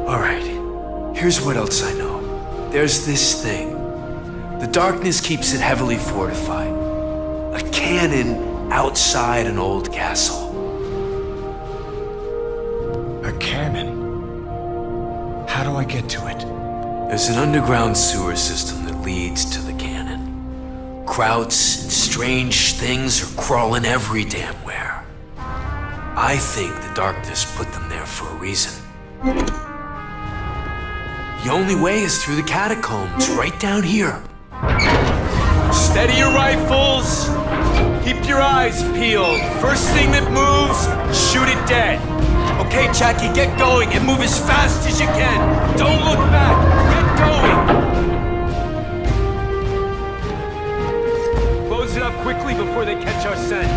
All right, here's what else I know. There's this thing. The darkness keeps it heavily fortified. A cannon outside an old castle. A cannon? How do I get to it? There's an underground sewer system that leads to the cannon. Krauts and strange things are crawling every damn where. I think the darkness put them there for a reason. The only way is through the catacombs, right down here. Steady your rifles. Keep your eyes peeled. First thing that moves, shoot it dead. Okay, Jackie, get going and move as fast as you can. Don't look back. Get going. Close it up quickly before they catch our scent.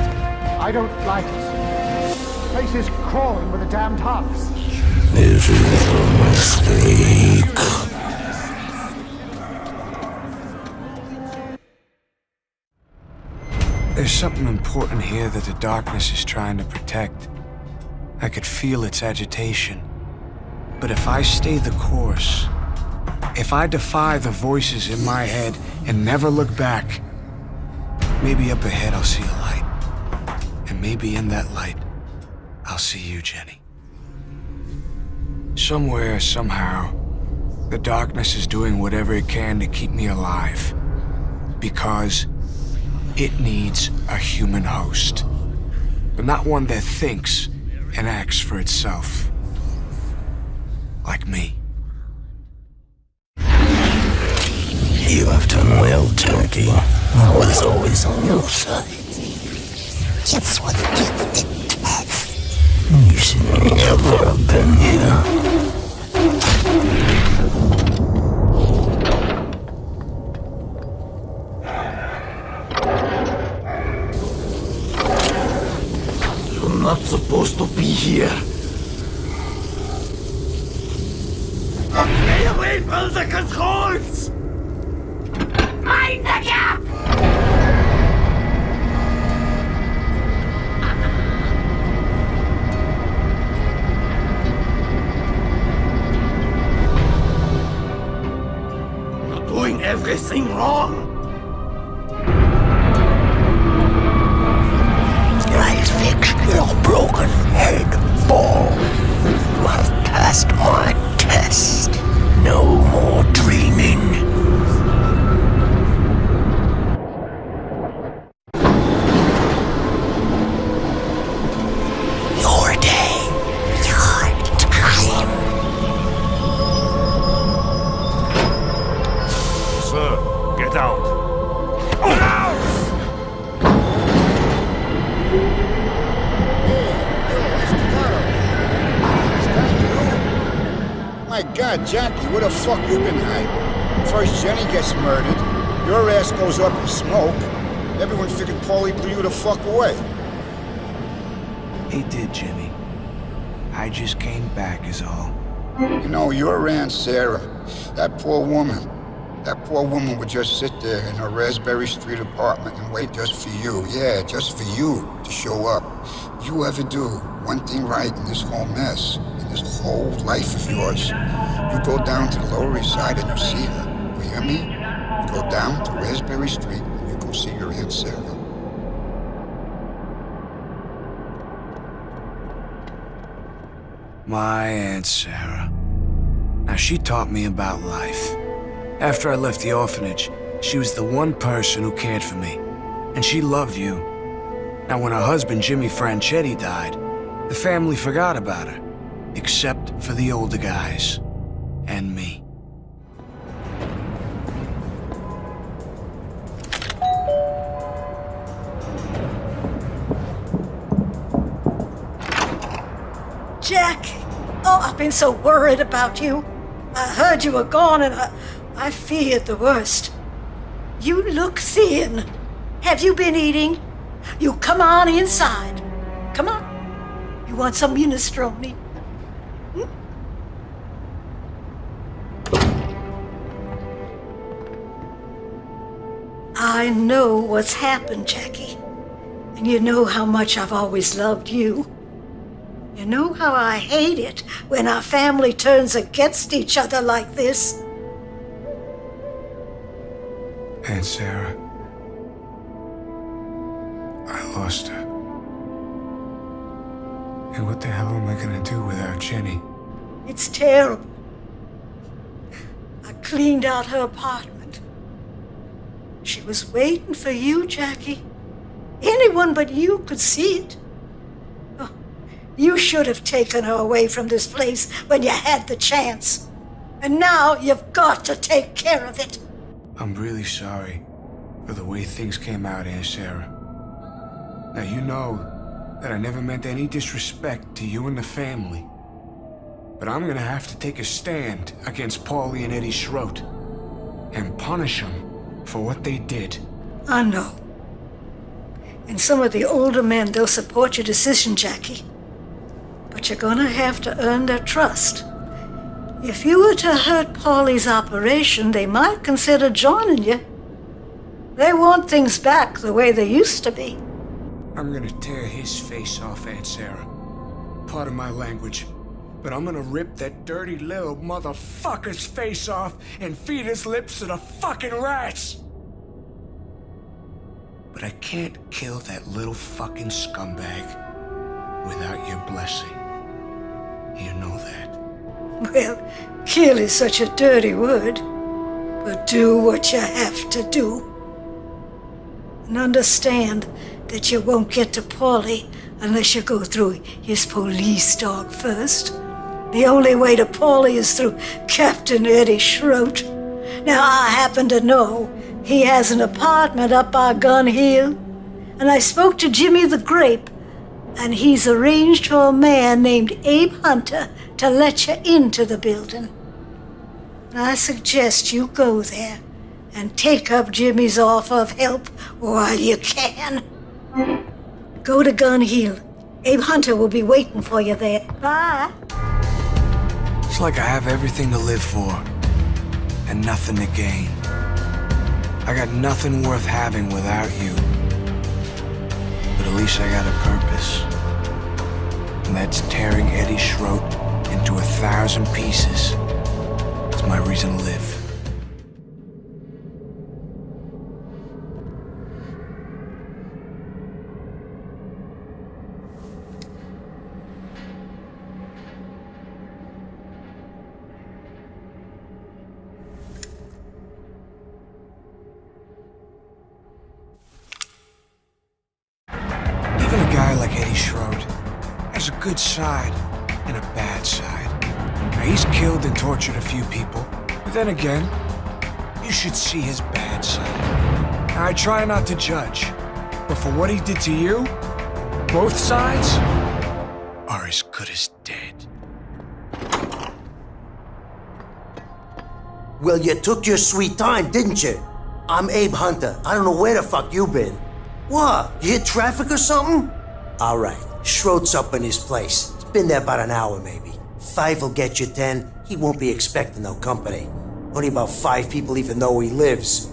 I don't like it. The place is crawling with the damned hops. This is a mistake. There's something important here that the darkness is trying to protect. I could feel its agitation. But if I stay the course, if I defy the voices in my head and never look back, maybe up ahead I'll see a light. And maybe in that light, I'll see you, Jenny. Somewhere, somehow, the darkness is doing whatever it can to keep me alive. Because it needs a human host. But not one that thinks and acts for itself. Like me. You have done well, Jackie. I was always on your side. Just what gifted test. You should never have been here. You're not supposed to be here. Stay away from the controls! Mind the gap! You're doing everything wrong. I'll fix your broken head, ball. You have passed my test. No more dreaming. Your day, your time. Sir, get out. My God, Jackie, where the fuck you been hiding? First Jenny gets murdered, your ass goes up in smoke. Everyone figured Paulie blew you the fuck away. He did, Jimmy. I just came back is all. You know, your Aunt Sarah, that poor woman would just sit there in her Raspberry Street apartment and wait just for you. Yeah, just for you to show up. If you ever do one thing right in this whole mess, in this whole life of yours, you go down to the Lower East Side and you see her. You hear me? You go down to Raspberry Street and you go see your Aunt Sarah. My Aunt Sarah. Now, she taught me about life. After I left the orphanage, she was the one person who cared for me. And she loved you. Now, when her husband, Jimmy Franchetti, died, the family forgot about her. Except for the older guys. And me. Jack! Oh, I've been so worried about you. I heard you were gone and I feared the worst. You look thin. Have you been eating? You come on inside. Come on. You want some minestrone? I know what's happened, Jackie. And you know how much I've always loved you. You know how I hate it when our family turns against each other like this. Aunt Sarah. I lost her. And what the hell am I gonna do without Jenny? It's terrible. I cleaned out her apartment. She was waiting for you, Jackie. Anyone but you could see it. Oh, you should have taken her away from this place when you had the chance. And now you've got to take care of it. I'm really sorry for the way things came out, Aunt Sarah. Now you know that I never meant any disrespect to you and the family. But I'm gonna have to take a stand against Paulie and Eddie Schroet and punish them for what they did. I know. And some of the older men, they'll support your decision, Jackie. But you're gonna have to earn their trust. If you were to hurt Paulie's operation, they might consider joining you. They want things back the way they used to be. I'm gonna tear his face off, Aunt Sarah. Pardon my language, but I'm gonna rip that dirty little motherfucker's face off and feed his lips to the fucking rats! But I can't kill that little fucking scumbag without your blessing. You know that. Well, kill is such a dirty word. But do what you have to do. And understand that you won't get to Paulie unless you go through his police dog first. The only way to Paulie is through Captain Eddie Schroet. Now, I happen to know he has an apartment up by Gun Hill, and I spoke to Jimmy the Grape, and he's arranged for a man named Abe Hunter to let you into the building. I suggest you go there and take up Jimmy's offer of help while you can. Go to Gun Hill. Abe Hunter will be waiting for you there. Bye. It's like I have everything to live for and nothing to gain. I got nothing worth having without you. But at least I got a purpose. And that's tearing Eddie Schroet into 1,000 pieces. It's my reason to live. Even a guy like Eddie Schroet has a good side and a bad side. Now, he's killed and tortured a few people, but then again, you should see his bad side. Now, I try not to judge, but for what he did to you, both sides are as good as dead. Well, you took your sweet time, didn't you? I'm Abe Hunter. I don't know where the fuck you been. What? You hit traffic or something? All right. Schroet's up in his place. It's been there about an hour, maybe. 5 will get you 10. He won't be expecting no company. Only about 5 people even know he lives.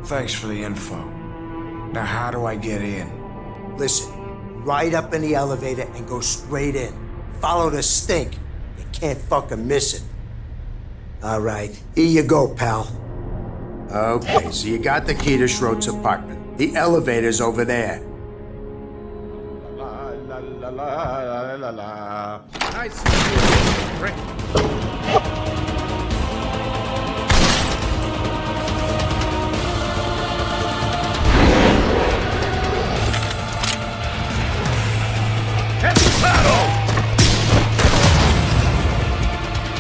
Thanks for the info. Now, how do I get in? Listen, ride up in the elevator and go straight in. Follow the stink. You can't fucking miss it. All right, here you go, pal. Okay, so you got the key to Schroet's apartment. The elevator's over there. Nice.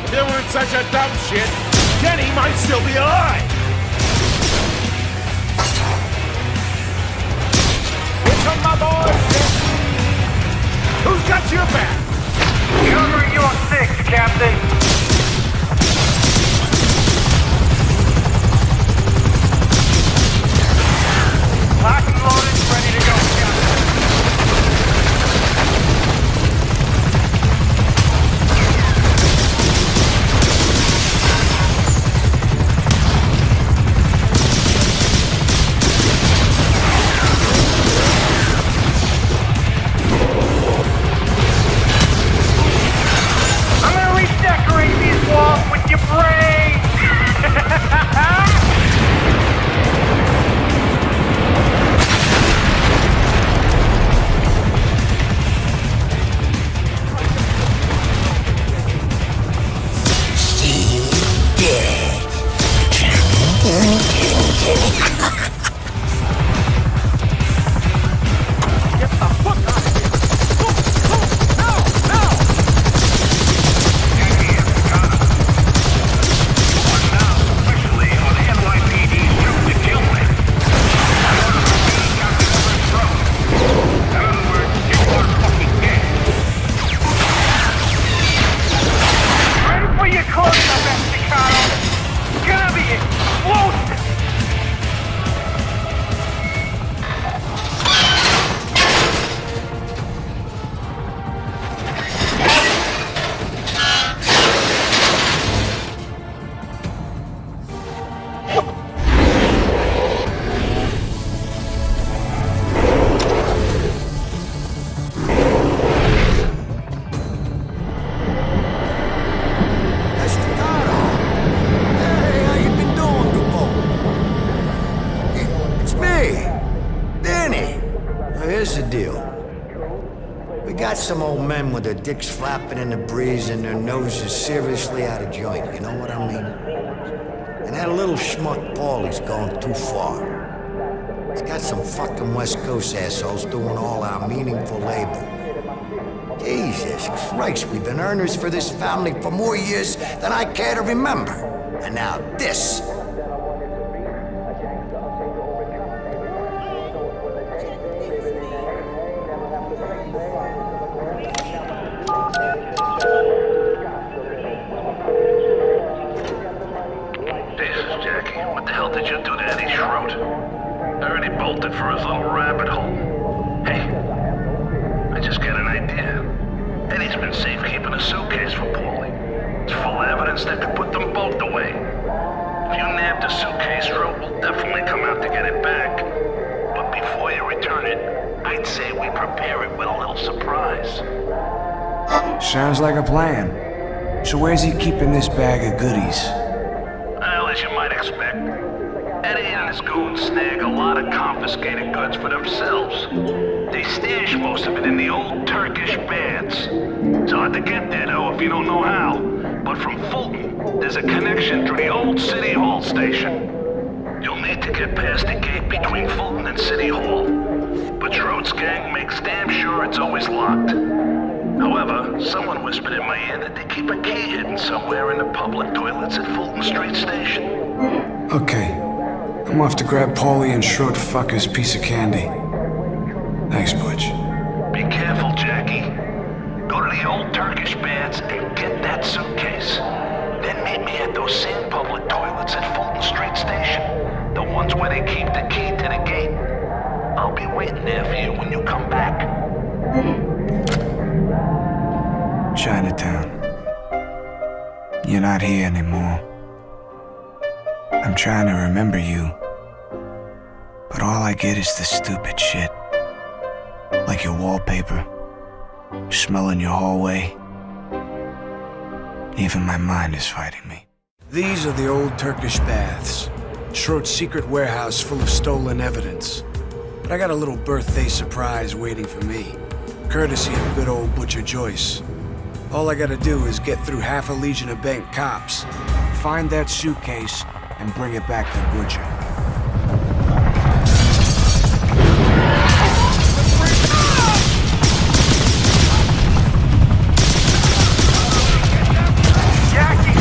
If they weren't such a dumb shit, Kenny might still be alive. Here come my boys. Who's got your back? Cover your 6, Captain. Lock and loaded, ready to go, Captain. We got some old men with their dicks flapping in the breeze and their noses seriously out of joint, you know what I mean? And that little schmuck Paulie's gone too far. He's got some fucking West Coast assholes doing all our meaningful labor. Jesus Christ, we've been earners for this family for more years than I care to remember. And now this. Jesus, Jackie, what the hell did you do to Eddie Schroed? I heard he bolted for his little rabbit hole. Hey, I just got an idea. Eddie's been safekeeping a suitcase for Paulie. It's full of evidence that could put them both away. If you nab the suitcase, Schroed will definitely come out to get it back. But before you return it, I'd say we prepare it with a little surprise. Sounds like a plan. So where's he keeping this bag of goodies? Well, as you might expect, Eddie and his goons snag a lot of confiscated goods for themselves. They stash most of it in the old Turkish baths. It's hard to get there, though, if you don't know how. But from Fulton, there's a connection through the old City Hall station. You'll need to get past the gate between Fulton and City Hall. But Schroed's gang makes damn sure it's always locked. However, someone whispered in my ear that they keep a key hidden somewhere in the public toilets at Fulton Street Station. Okay. I'm off to grab Paulie and Schroed fucker's piece of candy. Thanks, Butch. Be careful, Jackie. Go to the old Turkish baths and get that suitcase. Then meet me at those same public toilets at Fulton Street Station. The ones where they keep the key to the gate. I'll be waiting there for you when you come back. Chinatown. You're not here anymore. I'm trying to remember you, but all I get is the stupid shit. Like your wallpaper, smelling your hallway. Even my mind is fighting me. These are the old Turkish baths. Schroed's secret warehouse full of stolen evidence. But I got a little birthday surprise waiting for me, courtesy of good old Butcher Joyce. All I gotta do is get through half a legion of bank cops, find that suitcase, and bring it back to Butcher. Jackie!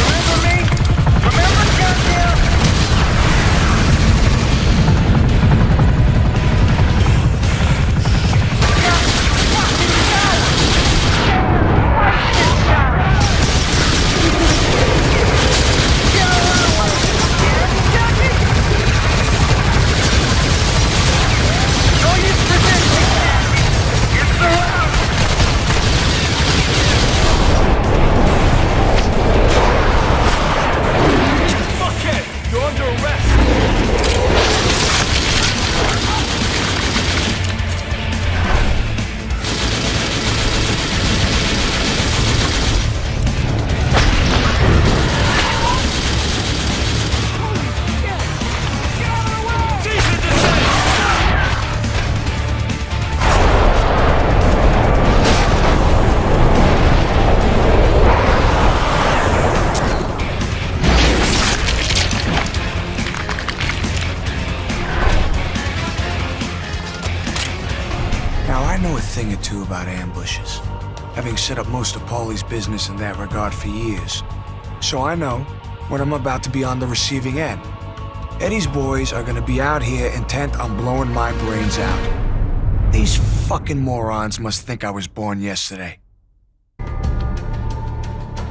Remember me? Remember, goddamn? About ambushes, having set up most of Paulie's business in that regard for years. So I know when I'm about to be on the receiving end. Eddie's boys are gonna be out here intent on blowing my brains out. These fucking morons must think I was born yesterday.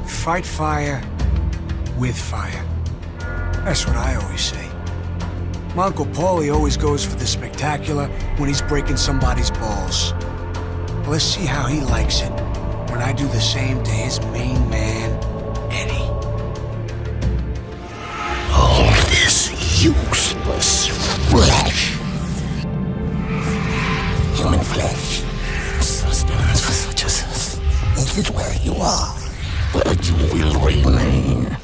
Fight fire with fire. That's what I always say. My Uncle Paulie always goes for the spectacular when he's breaking somebody's balls. Let's see how he likes it when I do the same to his main man, Eddie. All this useless flesh. Human flesh. Sustenance for such as us. This is where you are, where you will remain.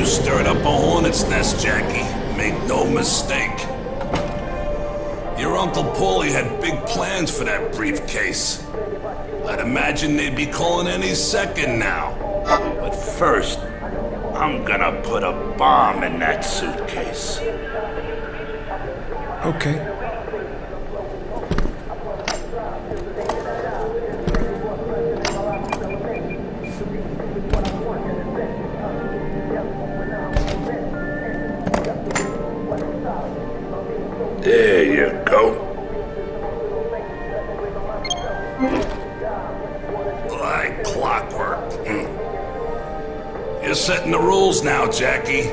You stirred up a hornet's nest, Jackie. Make no mistake. Your Uncle Paulie had big plans for that briefcase. I'd imagine they'd be calling any second now. But first, I'm gonna put a bomb in that suitcase. Okay. There you go. Like clockwork. You're setting the rules now, Jackie.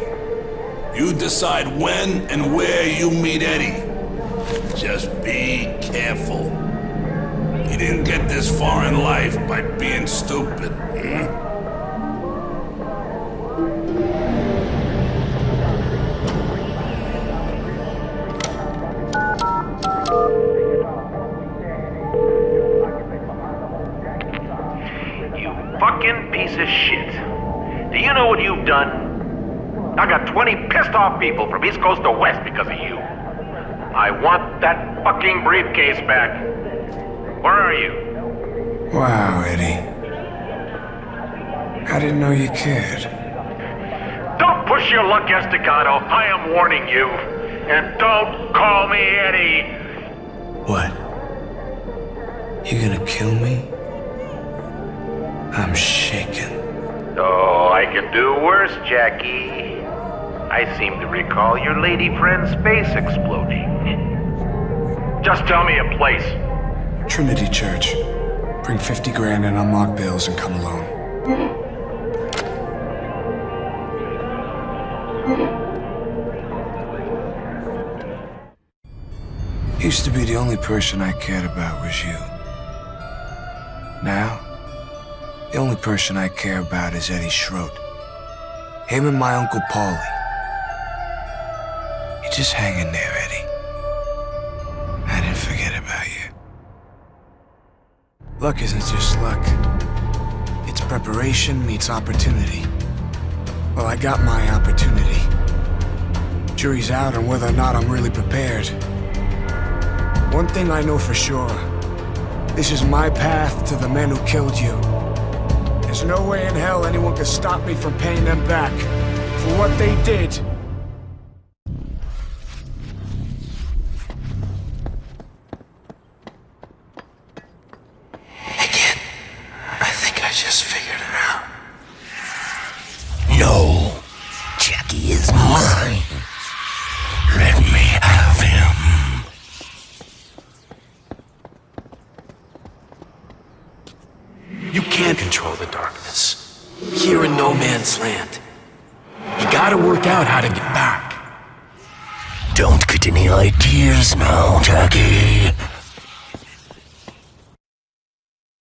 You decide when and where you meet Eddie. Just be careful. You didn't get this far in life by being stupid. Fucking piece of shit. Do you know what you've done? I got 20 pissed off people from East Coast to West because of you. I want that fucking briefcase back. Where are you? Wow, Eddie. I didn't know you cared. Don't push your luck, Estacado. I am warning you. And don't call me Eddie. What? You gonna kill me? I'm shaken. Oh, I can do worse, Jackie. I seem to recall your lady friend's face exploding. Just tell me a place. Trinity Church. Bring 50 grand and unlock bills and come alone. Used to be the only person I cared about was you. Now, the only person I care about is Eddie Schroet. Him and my Uncle Paulie. You're just hanging there, Eddie. I didn't forget about you. Luck isn't just luck. It's preparation meets opportunity. Well, I got my opportunity. Jury's out on whether or not I'm really prepared. One thing I know for sure. This is my path to the men who killed you. There's no way in hell anyone can stop me from paying them back for what they did. Again, I think I just figured it out. No, Jackie is mine. Let me have him. You can't control the darkness. Here in no man's land. You gotta work out how to get back. Don't get any ideas now, Jackie.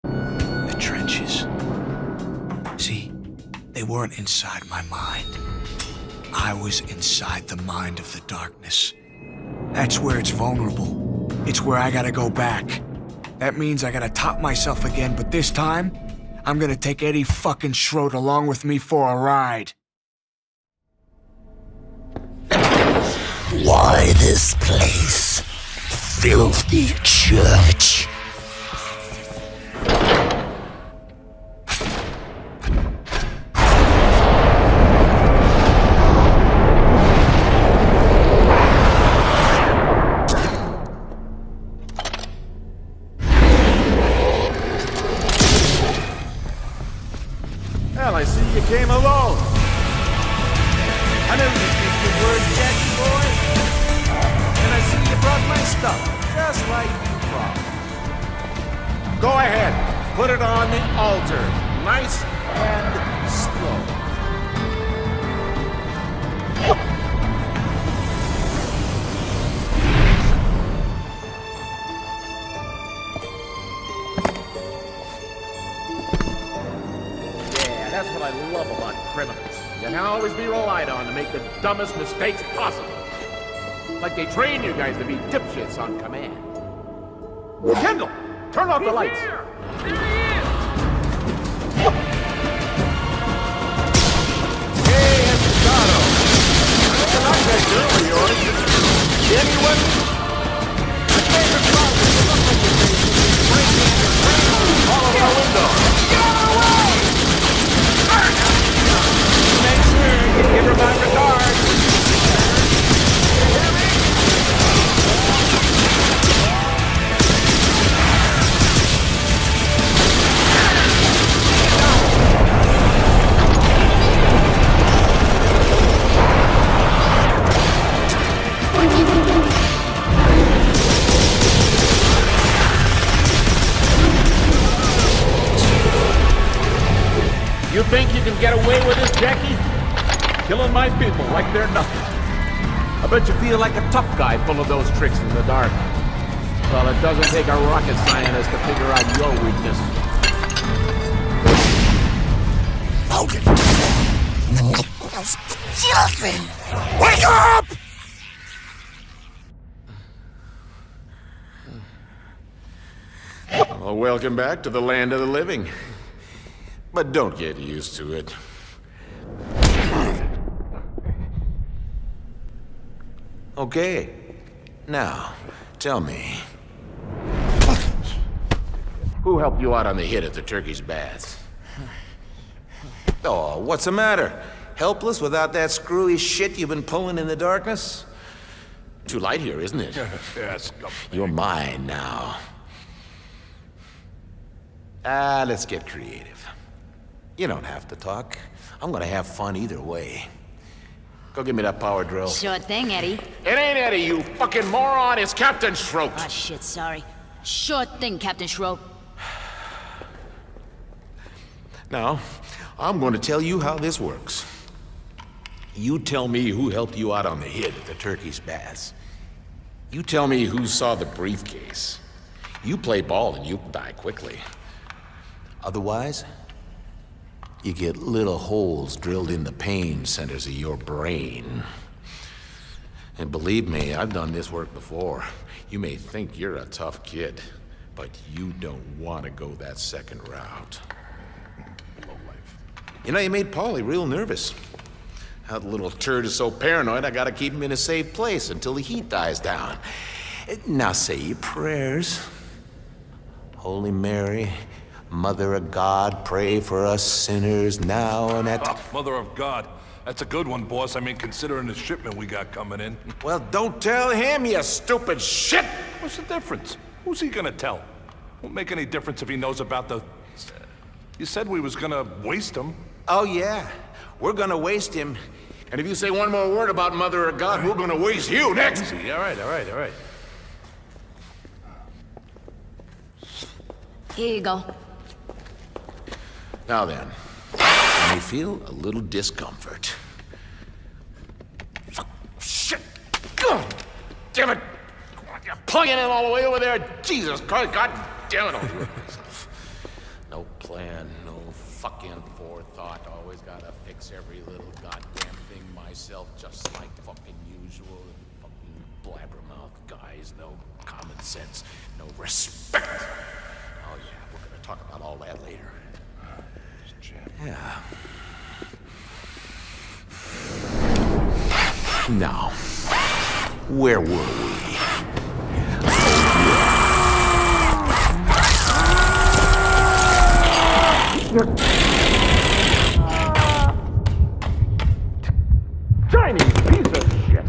The trenches. See, they weren't inside my mind. I was inside the mind of the darkness. That's where it's vulnerable. It's where I gotta go back. That means I gotta top myself again, but this time, I'm gonna take Eddie fucking Schroet along with me for a ride. Why this place? Filthy church. Well, I see you came alone. I know you speak good words, Jackie boy. And I see you brought my stuff, just like you promised. Go ahead, put it on the altar, nice and slow. That's what I love about criminals. You can always be relied on to make the dumbest mistakes possible. Like they train you guys to be dipshits on command. Kendall, turn off the lights. Hey, Estacado, Give her my regards. You think you can get away with this, Jackie? Killing my people like they're nothing. I bet you feel like a tough guy full of those tricks in the dark. Well, it doesn't take a rocket scientist to figure out your weakness. Logan, the night children, wake up! Well, welcome back to the land of the living. But don't get used to it. Okay. Now, tell me. Who helped you out on the hit at the Turkey's Baths? Oh, what's the matter? Helpless without that screwy shit you've been pulling in the darkness? Too light here, isn't it? Yes. You're mine now. Let's get creative. You don't have to talk. I'm gonna have fun either way. Go give me that power drill. Sure thing, Eddie. It ain't Eddie, you fucking moron. It's Captain Schroet. Oh, shit, sorry. Sure thing, Captain Schroet. Now, I'm going to tell you how this works. You tell me who helped you out on the hit at the Turkey's Baths. You tell me who saw the briefcase. You play ball and you die quickly. Otherwise, you get little holes drilled in the pain centers of your brain. And believe me, I've done this work before. You may think you're a tough kid, but you don't want to go that second route. You know, you made Paulie real nervous. That little turd is so paranoid, I gotta keep him in a safe place until the heat dies down. Now say your prayers. Holy Mary, Mother of God, pray for us sinners now and at... Mother of God. That's a good one, boss. I mean, considering the shipment we got coming in. Well, don't tell him, you stupid shit! What's the difference? Who's he gonna tell? Won't make any difference if he knows about the... You said we was gonna waste him. Oh, yeah. We're gonna waste him. And if you say one more word about Mother of God, we're gonna waste you next! Easy. All right. Here you go. Now then, you may feel a little discomfort. Fuck, shit! God damn it! You're plugging it all the way over there! Jesus Christ, God damn it! I'll do it myself. No plan, no fucking forethought. Always gotta fix every little goddamn thing myself, just like fucking usual. Fucking blabbermouth guys, no common sense, no respect. Oh yeah, we're gonna talk about all that later. Yeah. Now, where were we? Tiny piece of shit!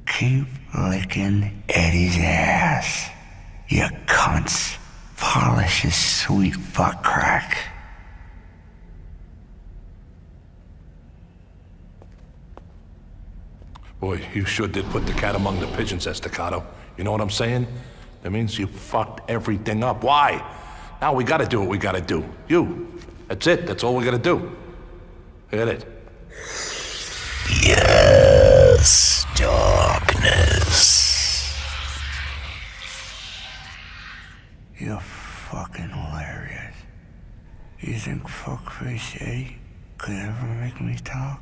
Keep licking Eddie's ass, you cunts. Polish his sweet butt crack. Boy, you sure did put the cat among the pigeons, Estacado. You know what I'm saying? That means you fucked everything up. Why? Now we gotta do what we gotta do. You. That's it. That's all we gotta do. Hit it. Yes, darkness. You're fucking hilarious. You think fuckface Eddie could ever make me talk?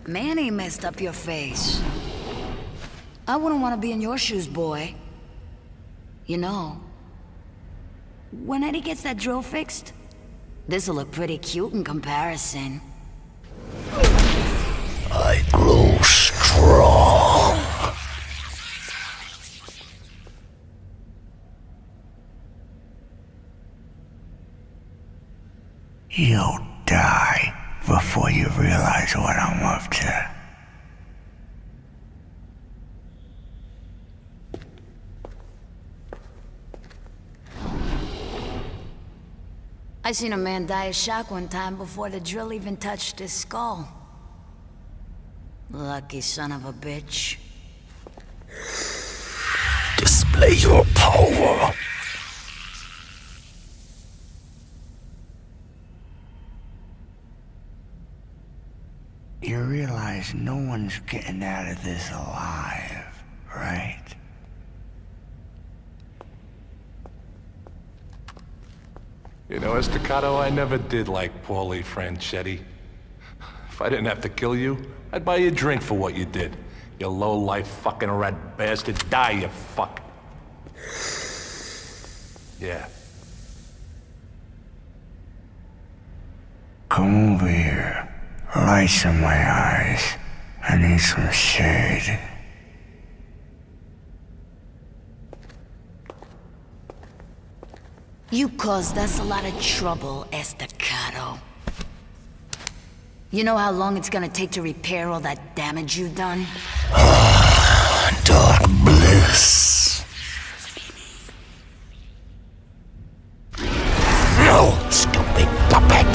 Manny messed up your face. I wouldn't want to be in your shoes, boy. You know, when Eddie gets that drill fixed, this'll look pretty cute in comparison. I grow strong. You'll die before you realize what I'm up to. I seen a man die of shock one time before the drill even touched his skull. Lucky son of a bitch. Display your power. You realize no one's getting out of this alive, right? You know, Estacado, I never did like Paulie Franchetti. If I didn't have to kill you, I'd buy you a drink for what you did. You low-life fucking rat bastard. Die, you fuck. Yeah. Come over here. Lights in my eyes. I need some shade. You caused us a lot of trouble, Estacado. You know how long it's gonna take to repair all that damage you've done? Dark bliss. No, stupid puppet.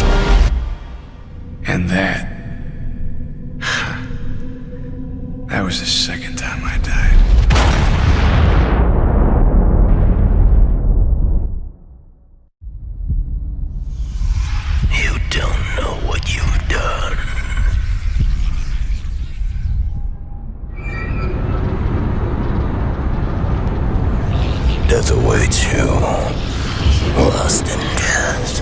And that was the second time I died. You don't know what you've done. Death awaits you. Lost in death.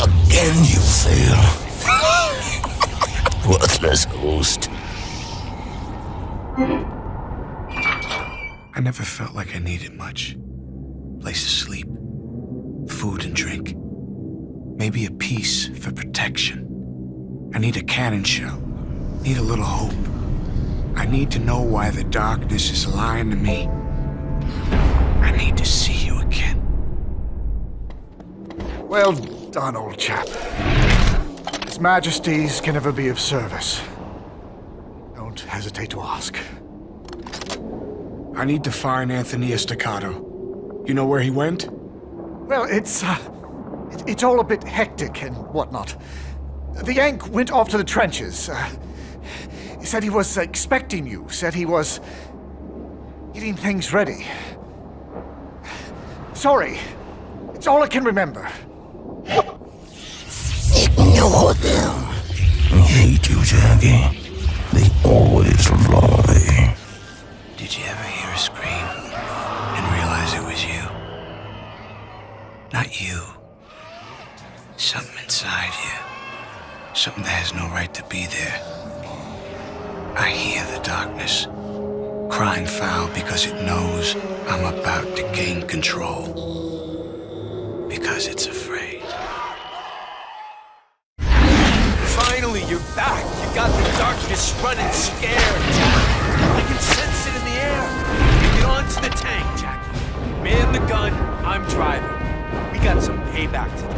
Again you fail. Worthless host. I never felt like I needed much. Place to sleep, food and drink. Maybe a piece for protection. I need a cannon shell. Need a little hope. I need to know why the darkness is lying to me. I need to see you again. Well done, old chap. His Majesties can never be of service. Don't hesitate to ask. I need to find Anthony Estacado. You know where he went? Well, it's all a bit hectic and whatnot. The Yank went off to the trenches. He said he was expecting you. Said he was getting things ready. Sorry. It's all I can remember. Ignore them. I hate you, Jackie. They always lie. Did you ever hear a scream and realize it was you? Not you. Something inside you. Something that has no right to be there. I hear the darkness, crying foul because it knows I'm about to gain control. Because it's afraid. Finally, you're back. You got the darkness running scared, Jack. I can sense it in the air. Get onto the tank, Jack. Man the gun, I'm driving. We got some payback to do.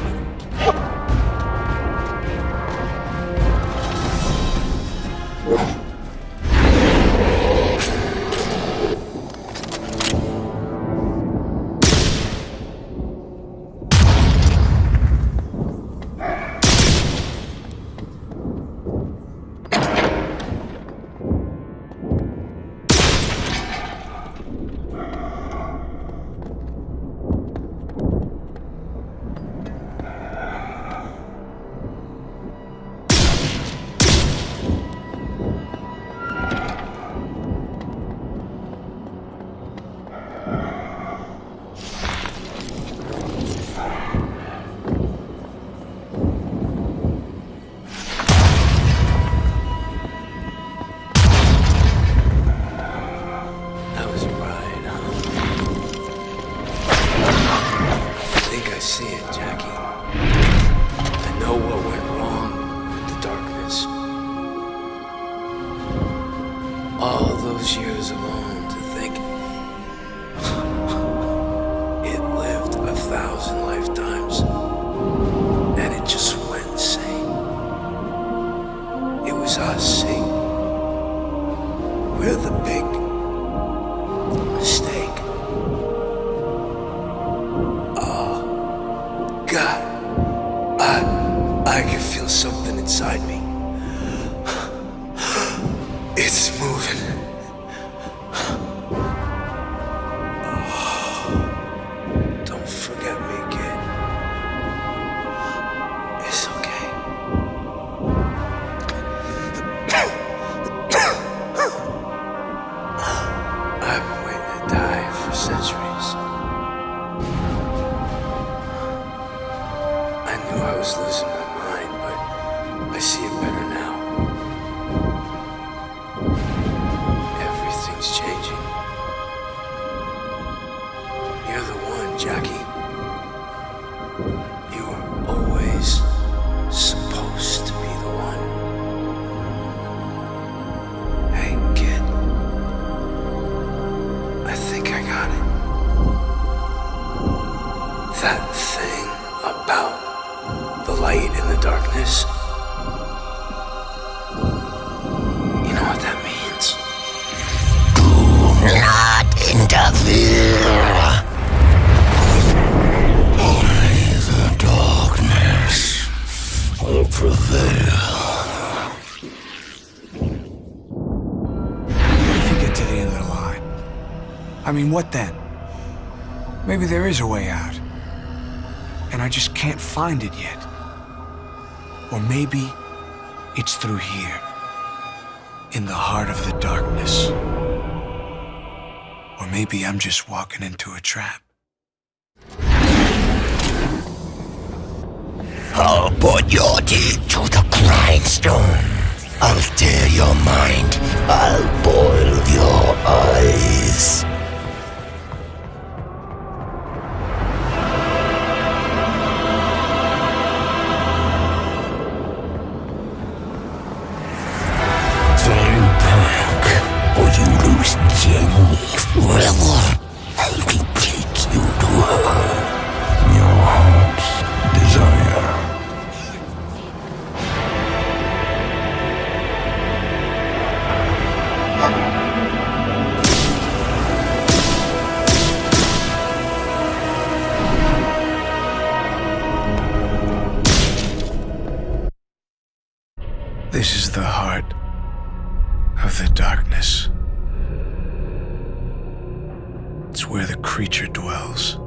years alone to think it lived 1,000 lifetimes and it just went insane. It was us, see? We're the big mistake. Oh, God. I can feel something inside me. It's moving. Don't forget me, kid. It's okay. I've been waiting to die for centuries. I knew I was losing my mind, but I see it better now. Everything's changing. You're the one, Jackie. You were always supposed to be the one. Hey, kid. I think I got it. That thing about the light in the darkness. You know what that means? Do not interfere. Only the darkness will prevail. What if you get to the end of the line? I mean, what then? Maybe there is a way out, and I just can't find it yet. Or maybe it's through here, in the heart of the darkness. Or maybe I'm just walking into a trap. I'll put your teeth to the grindstone. I'll tear your mind. I'll boil your eyes. Or you lose Jenny forever. I can take you to her. Your heart's desire. This is the heart of the darkness. It's where the creature dwells.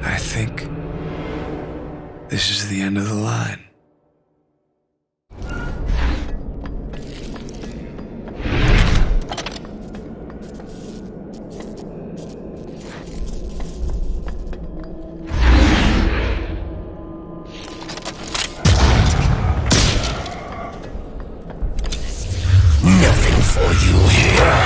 I think this is the end of the line. Nothing for you here.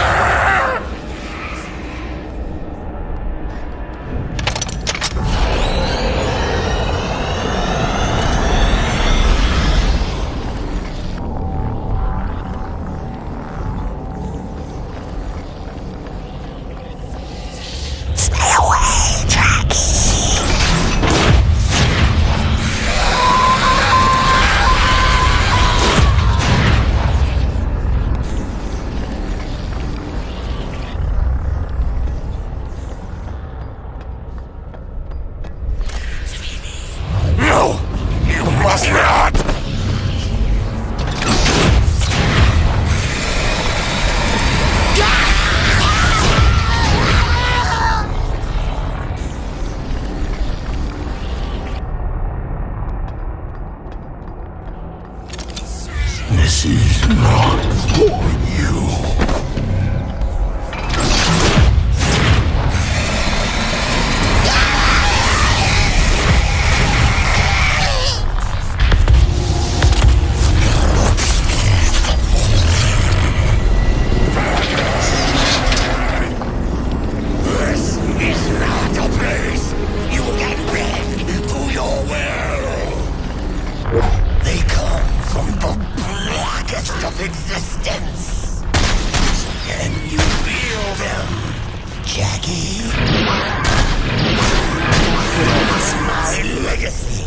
legacy.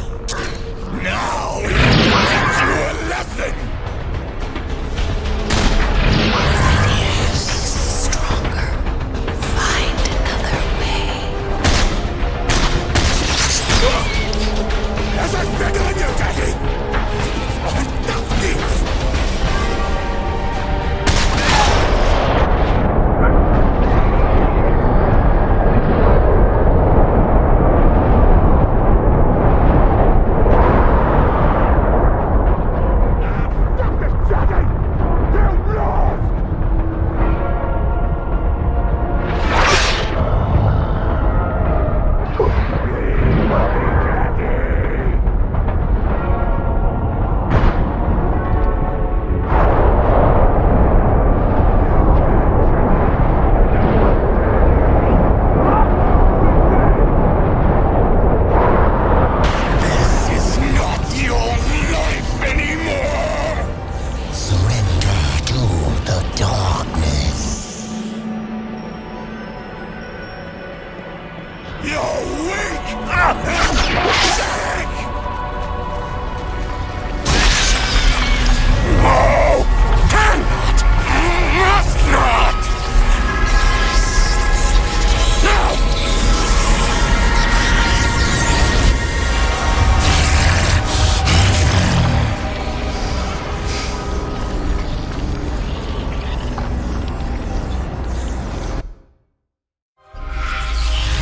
Now, teach you a lesson. Warriors stronger. Find another way. As I better than you, Daddy. Enough this.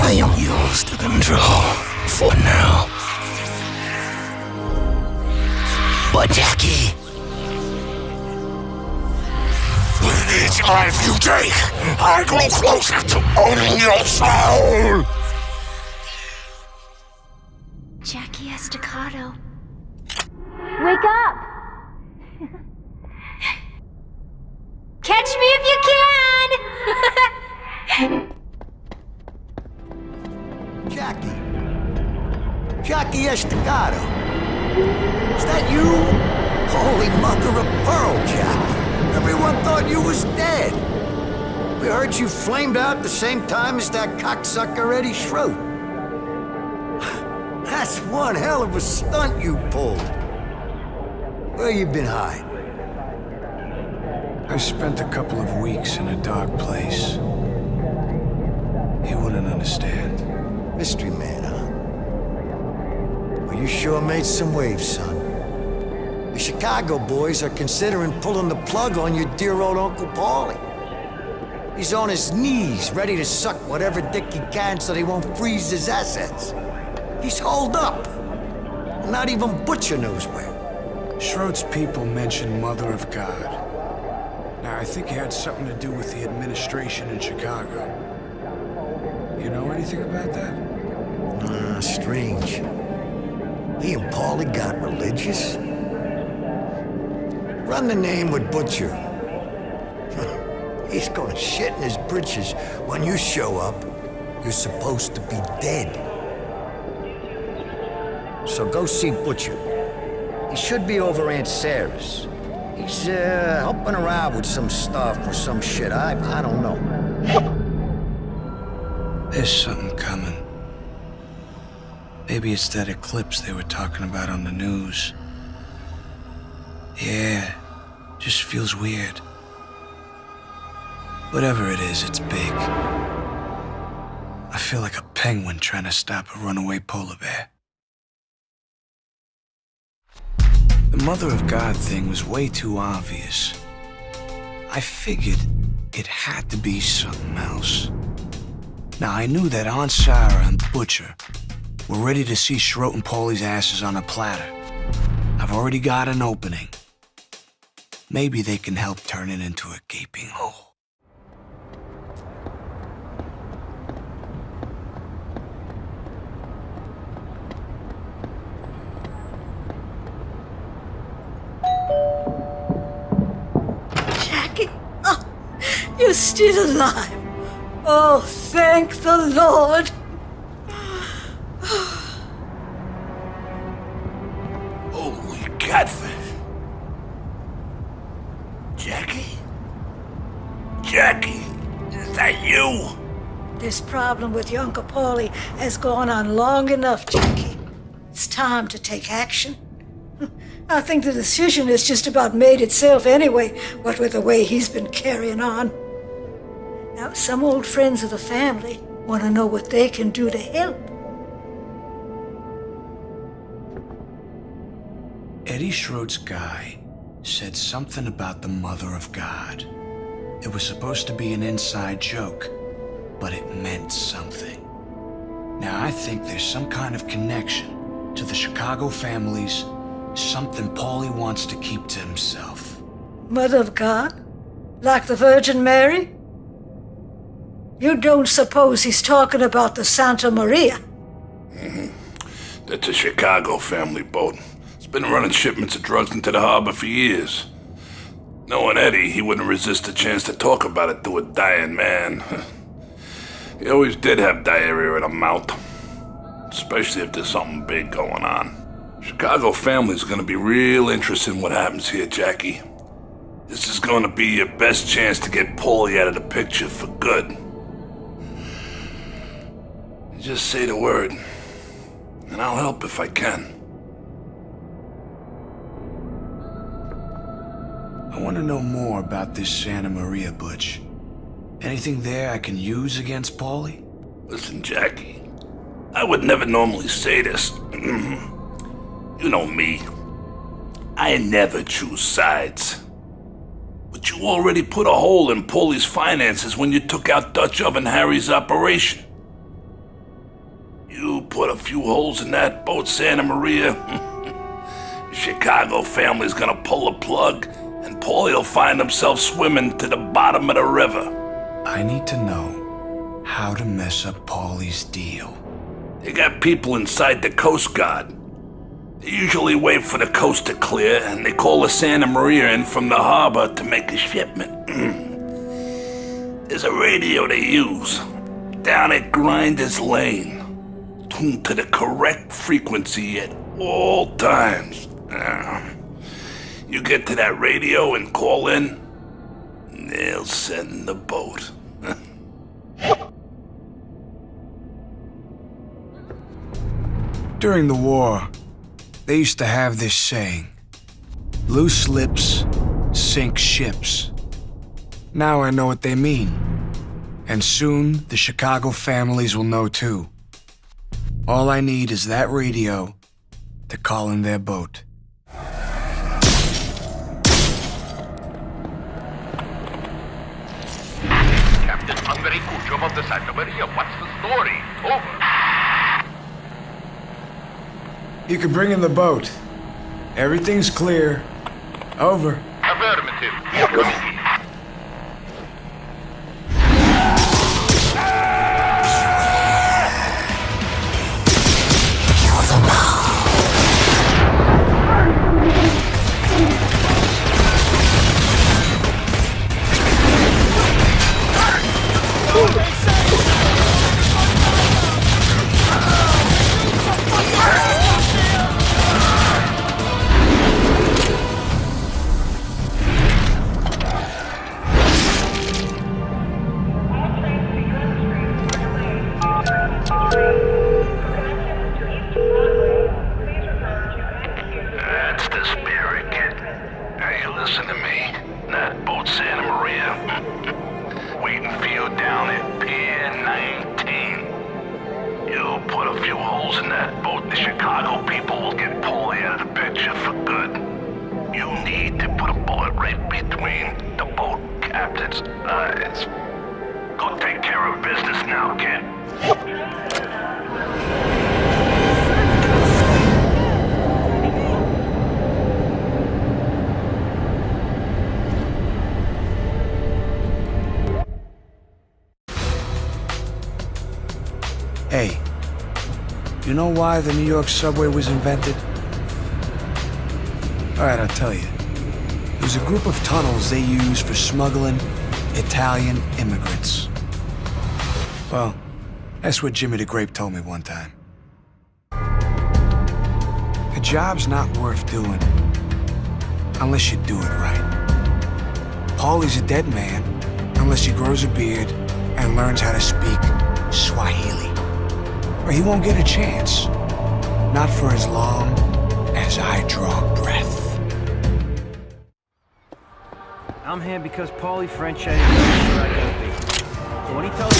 I am yours to control, for now. But Jackie, with each life you take, I grow closer to owning your soul! Jackie Estacado. Wake up! Catch me if you can! Jackie Estacado. Is that you? Holy mother of pearl, Jackie. Everyone thought you was dead. We heard you flamed out at the same time as that cocksucker Eddie Schroet. That's one hell of a stunt you pulled. Where you been hiding? I spent a couple of weeks in a dark place. He wouldn't understand. Mystery man, huh? Well, you sure made some waves, son. The Chicago boys are considering pulling the plug on your dear old Uncle Paulie. He's on his knees, ready to suck whatever dick he can so they won't freeze his assets. He's holed up. Not even Butcher knows where. Schroed's people mentioned Mother of God. Now, I think it had something to do with the administration in Chicago. You know anything about that? Strange. He and Paulie got religious? Run the name with Butcher. He's gonna shit in his britches when you show up. You're supposed to be dead. So go see Butcher. He should be over Aunt Sarah's. He's helping around with some stuff or some shit. I don't know. There's something coming. Maybe it's that eclipse they were talking about on the news. Yeah, just feels weird. Whatever it is, it's big. I feel like a penguin trying to stop a runaway polar bear. The Mother of God thing was way too obvious. I figured it had to be something else. Now, I knew that Aunt Sarah and Butcher were ready to see Schroet and Paulie's asses on a platter. I've already got an opening. Maybe they can help turn it into a gaping hole. Jackie, oh, you're still alive. Oh, thank the Lord. Holy catfish. Jackie? Jackie, is that you? This problem with your Uncle Paulie has gone on long enough, Jackie. It's time to take action. I think the decision has just about made itself anyway, what with the way he's been carrying on. Now, some old friends of the family want to know what they can do to help. Eddie Schroed's guy said something about the Mother of God. It was supposed to be an inside joke, but it meant something. Now, I think there's some kind of connection to the Chicago families, something Paulie wants to keep to himself. Mother of God? Like the Virgin Mary? You don't suppose he's talking about the Santa Maria? That's a Chicago family boat. It's been running shipments of drugs into the harbor for years. Knowing Eddie, he wouldn't resist a chance to talk about it to a dying man. He always did have diarrhea in the mouth, especially if there's something big going on. Chicago family's gonna be real interested in what happens here, Jackie. This is gonna be your best chance to get Paulie out of the picture for good. Just say the word, and I'll help if I can. I want to know more about this Santa Maria, Butch. Anything there I can use against Paulie? Listen, Jackie, I would never normally say this. You know me. I never choose sides. But you already put a hole in Paulie's finances when you took out Dutch Oven Harry's operation. You put a few holes in that boat, Santa Maria. The Chicago family's gonna pull a plug, and Paulie'll find himself swimming to the bottom of the river. I need to know how to mess up Paulie's deal. They got people inside the Coast Guard. They usually wait for the coast to clear, and they call the Santa Maria in from the harbor to make a shipment. There's a radio they use down at Grinders Lane, tuned to the correct frequency at all times. You get to that radio and call in, they'll send the boat. During the war, they used to have this saying, loose lips sink ships. Now I know what they mean. And soon the Chicago families will know too. All I need is that radio to call in their boat. Captain Hungary Kuchum of the Santa Maria, what's the story? Over. You can bring in the boat. Everything's clear. Over. Affirmative. We're coming in. That's the spirit, kid. Now you listen to me. That boat Santa Maria, waiting for you down at Pier 19. You put a few holes in that boat, the Chicago people will get Paulie out of the picture for good. You need to put a bullet right between the boat captain's eyes. Go take care of business now, kid. Hey, you know why the New York subway was invented? All right, I'll tell you. It was a group of tunnels they used for smuggling Italian immigrants. Well, that's what Jimmy the Grape told me one time. A job's not worth doing unless you do it right. Paulie's a dead man unless he grows a beard and learns how to speak Swahili. Or he won't get a chance. not for as long as I draw breath. I'm here because Paulie Franchetti is where I gotta be. So when he tells me...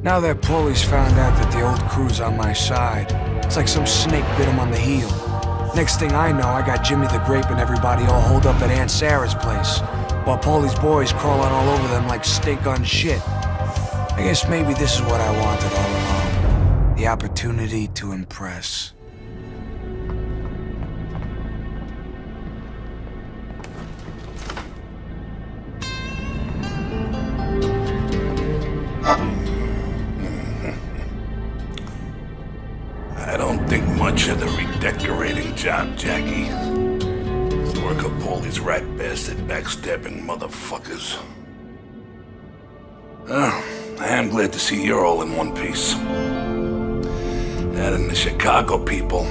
Now that Paulie's found out that the old crew's on my side, it's like some snake bit him on the heel. Next thing I know, I got Jimmy the Grape and everybody all holed up at Aunt Sarah's place, while Paulie's boys crawling all over them like stink on shit. I guess maybe this is what I wanted all along. The opportunity to impress. I don't think much of the redecorating job, Jackie. It's the work of Paulie's rat bastard backstabbing motherfuckers. I am glad to see you're all in one piece. That and the Chicago people.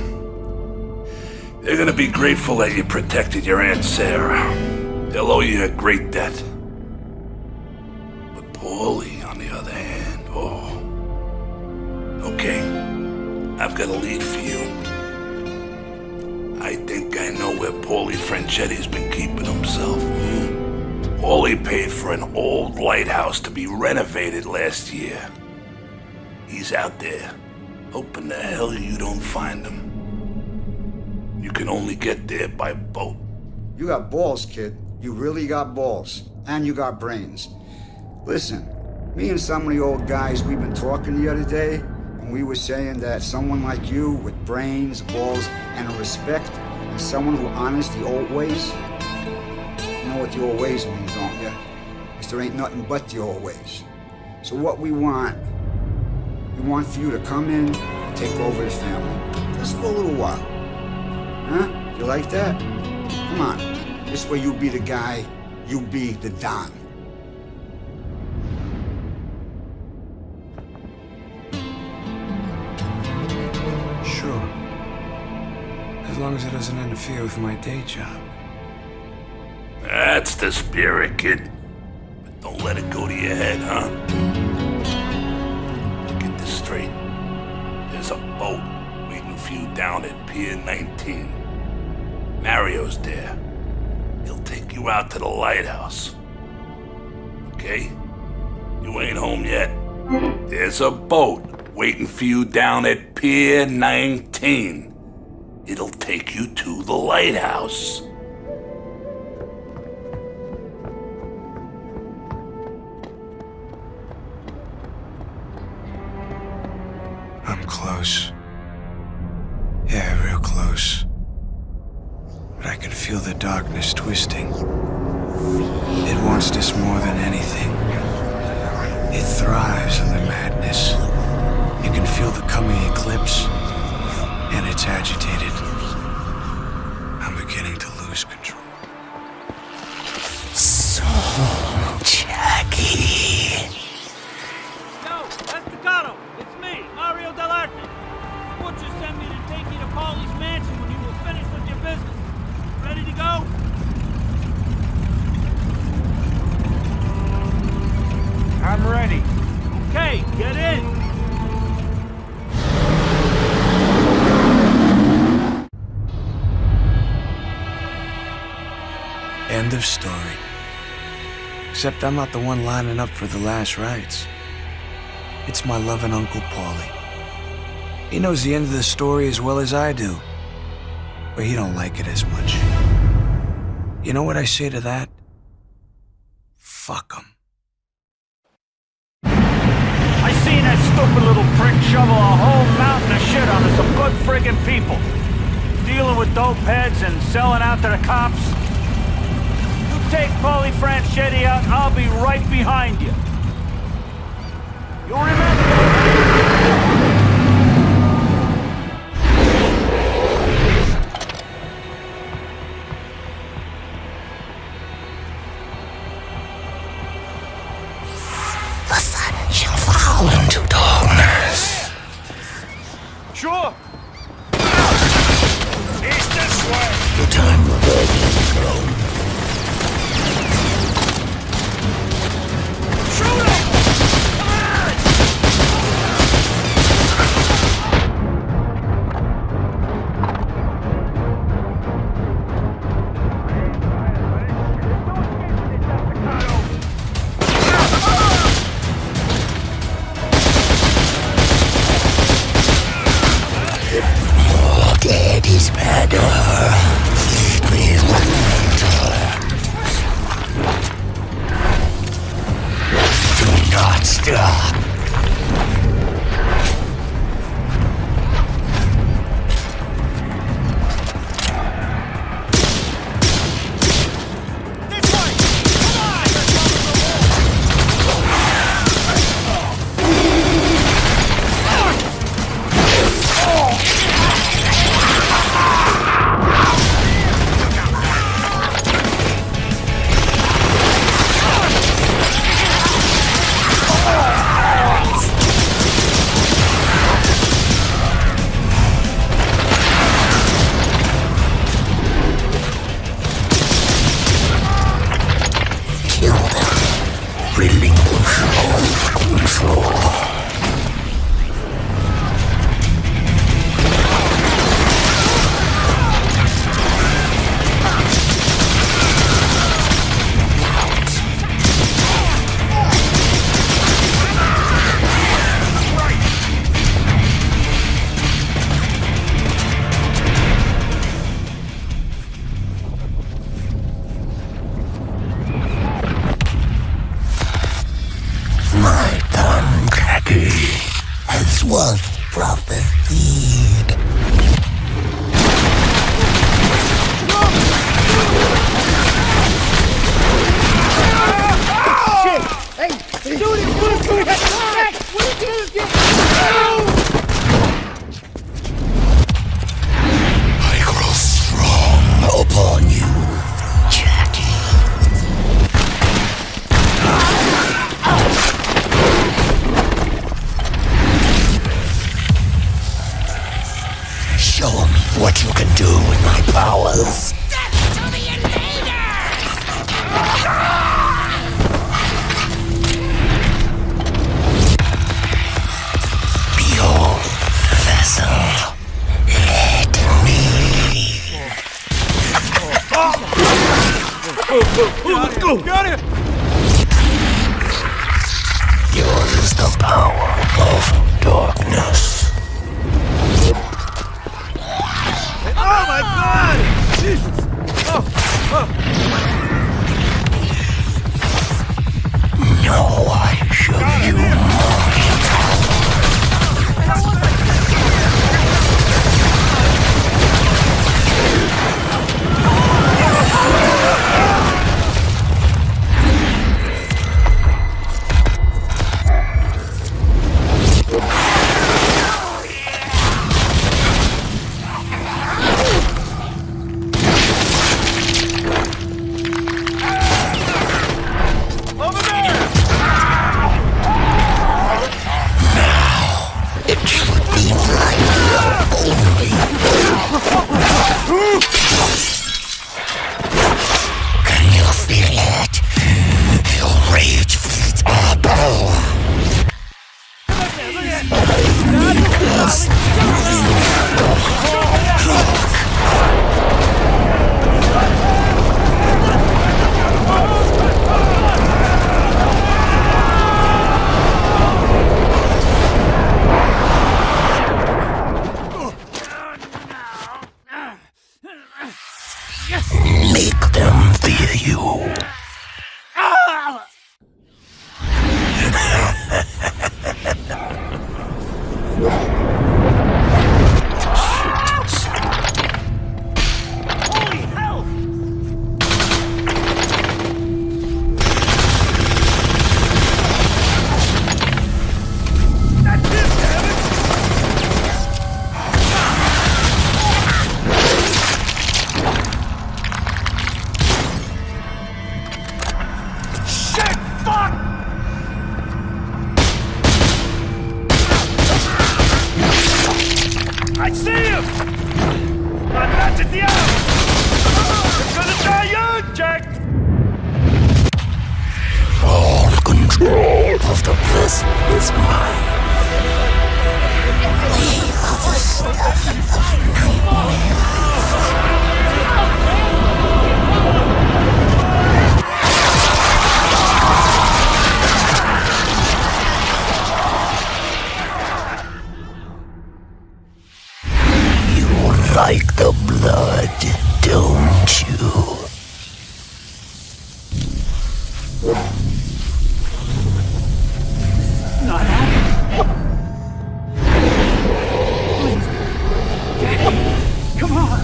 They're gonna be grateful that you protected your Aunt Sarah. They'll owe you a great debt. But Paulie, on the other hand, oh. Okay, I've got a lead for you. I think I know where Paulie Franchetti's been keeping himself. Paulie paid for an old lighthouse to be renovated last year. He's out there, hoping the hell you don't find him. You can only get there by boat. You got balls, kid. You really got balls. And you got brains. Listen, me and some of the old guys, we've been talking the other day, and we were saying that someone like you with brains, balls, and a respect, and someone who honors the old ways, you know what the old ways mean, don't you? Because there ain't nothing but the old ways. So what we want for you to come in and take over the family. Just for a little while. Huh? You like that? Come on. This way you be the guy, you be the Don. Sure. As long as it doesn't interfere with my day job. That's the spirit, kid. But don't let it go to your head, huh? Get this straight. There's a boat waiting for you down at Pier 19. Mario's there. He'll take you out to the lighthouse. Okay? You ain't home yet. There's a boat waiting for you down at Pier 19. It'll take you to the lighthouse. I'm close. Yeah, real close. But I can feel the darkness twisting. It wants this more than anything. It thrives in the madness. You can feel the coming eclipse, and it's agitated. I'm beginning to lose control. So, Jackie. Yo, Estacado, it's me, Mario Dell'Arte. Butcher sent me to take you to Paulie's mansion when you were finished with your business. Ready to go? I'm ready. Okay, get in. End of story. Except I'm not the one lining up for the last rites. It's my loving Uncle Paulie. He knows the end of the story as well as I do, but he don't like it as much. You know what I say to that? Fuck him. I seen that stupid little prick shovel a whole mountain of shit onto some good friggin' people. Dealing with dope heads and selling out to the cops. You take Paulie Franchetti out and I'll be right behind you. You'll remember. The sun shall fall into darkness. Sure. He's this way. The time of burning throne. Shoot him! Come on! More dead is better. Please do not stop. Relinquish all control. My tongue, Jackie, has once prophesied. Shit! Hey! Shoot him! Shoot him! What did you get? I grow strong upon you, Jackie. Show me what you can do with my powers. Behold the vessel. Let me. Let's go! Get out of here! Yours is the power of darkness. Oh my God! Jesus! Now I show you my power. I see him! That's at the end! It's gonna die young, Jack! All control of the vessel is mine. We are the stuff of nightmares. Like the blood, don't you? Not happening. Please. Jackie, come on.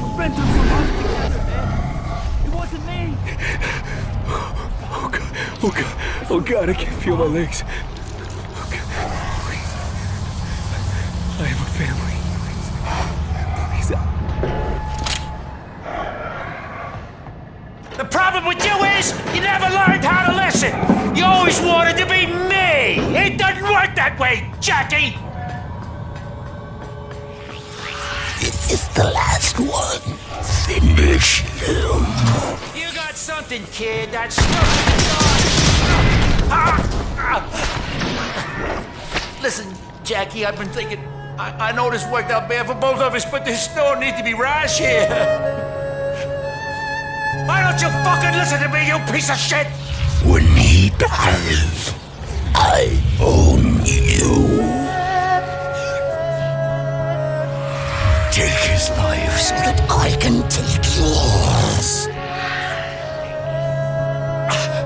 We've been through so much together, man. It wasn't me. Oh God, oh God, oh God, I can't feel my legs. Oh God. I have a family. The problem with you is you never learned how to listen. You always wanted to be me. It doesn't work that way, Jackie. This is the last one. Finish him. You got something, kid. That's Listen, Jackie, I've been thinking. I know this worked out bad for both of us, but there's no need to be rash here. Why don't you fucking listen to me, you piece of shit? When he dies, I own you. Take his life so that I can take yours.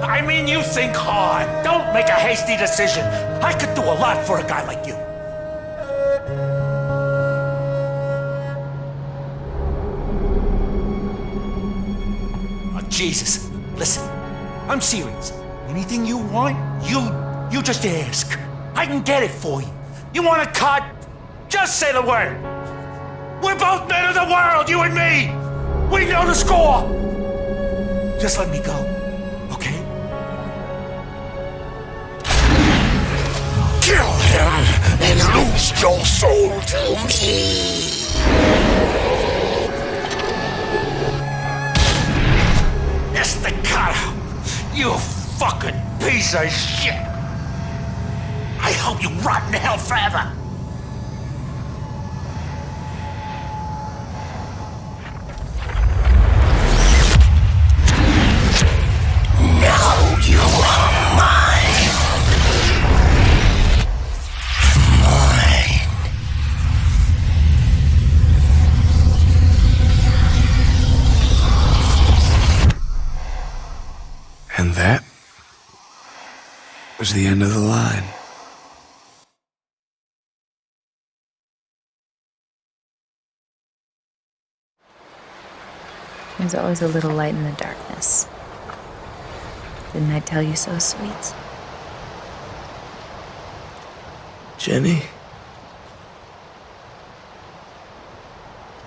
I mean, you think hard. Don't make a hasty decision. I could do a lot for a guy like you. Jesus, listen, I'm serious. Anything you want, you just ask. I can get it for you. You want a cut? Just say the word. We're both men of the world, you and me. We know the score. Just let me go, okay? Kill him and lose your soul to me. Estacado, you fucking piece of shit! I hope you rot in hell forever! Now you are mine. Mine. And that was the end of the line. There's always a little light in the darkness. Didn't I tell you so, sweets? Jenny?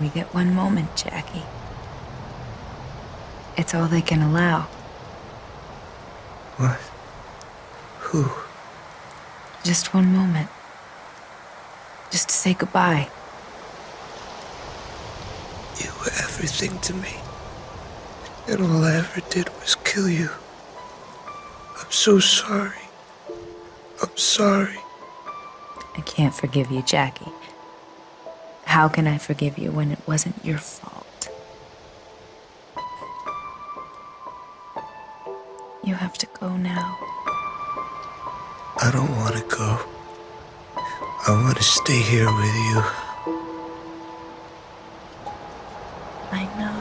We get one moment, Jackie. It's all they can allow. What? Who? Just one moment. Just to say goodbye. You were everything to me. And all I ever did was kill you. I'm so sorry. I'm sorry. I can't forgive you, Jackie. How can I forgive you when it wasn't your fault? You have to go now. I don't want to go. I want to stay here with you. I know.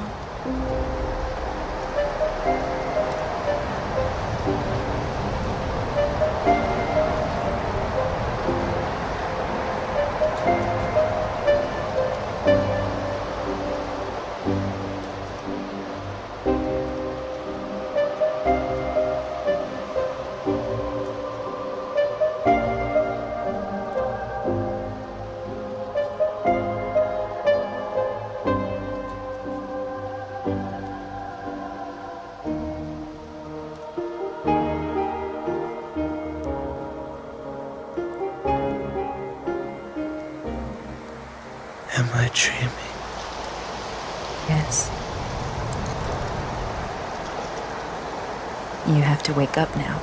dreaming? Yes. You have to wake up now.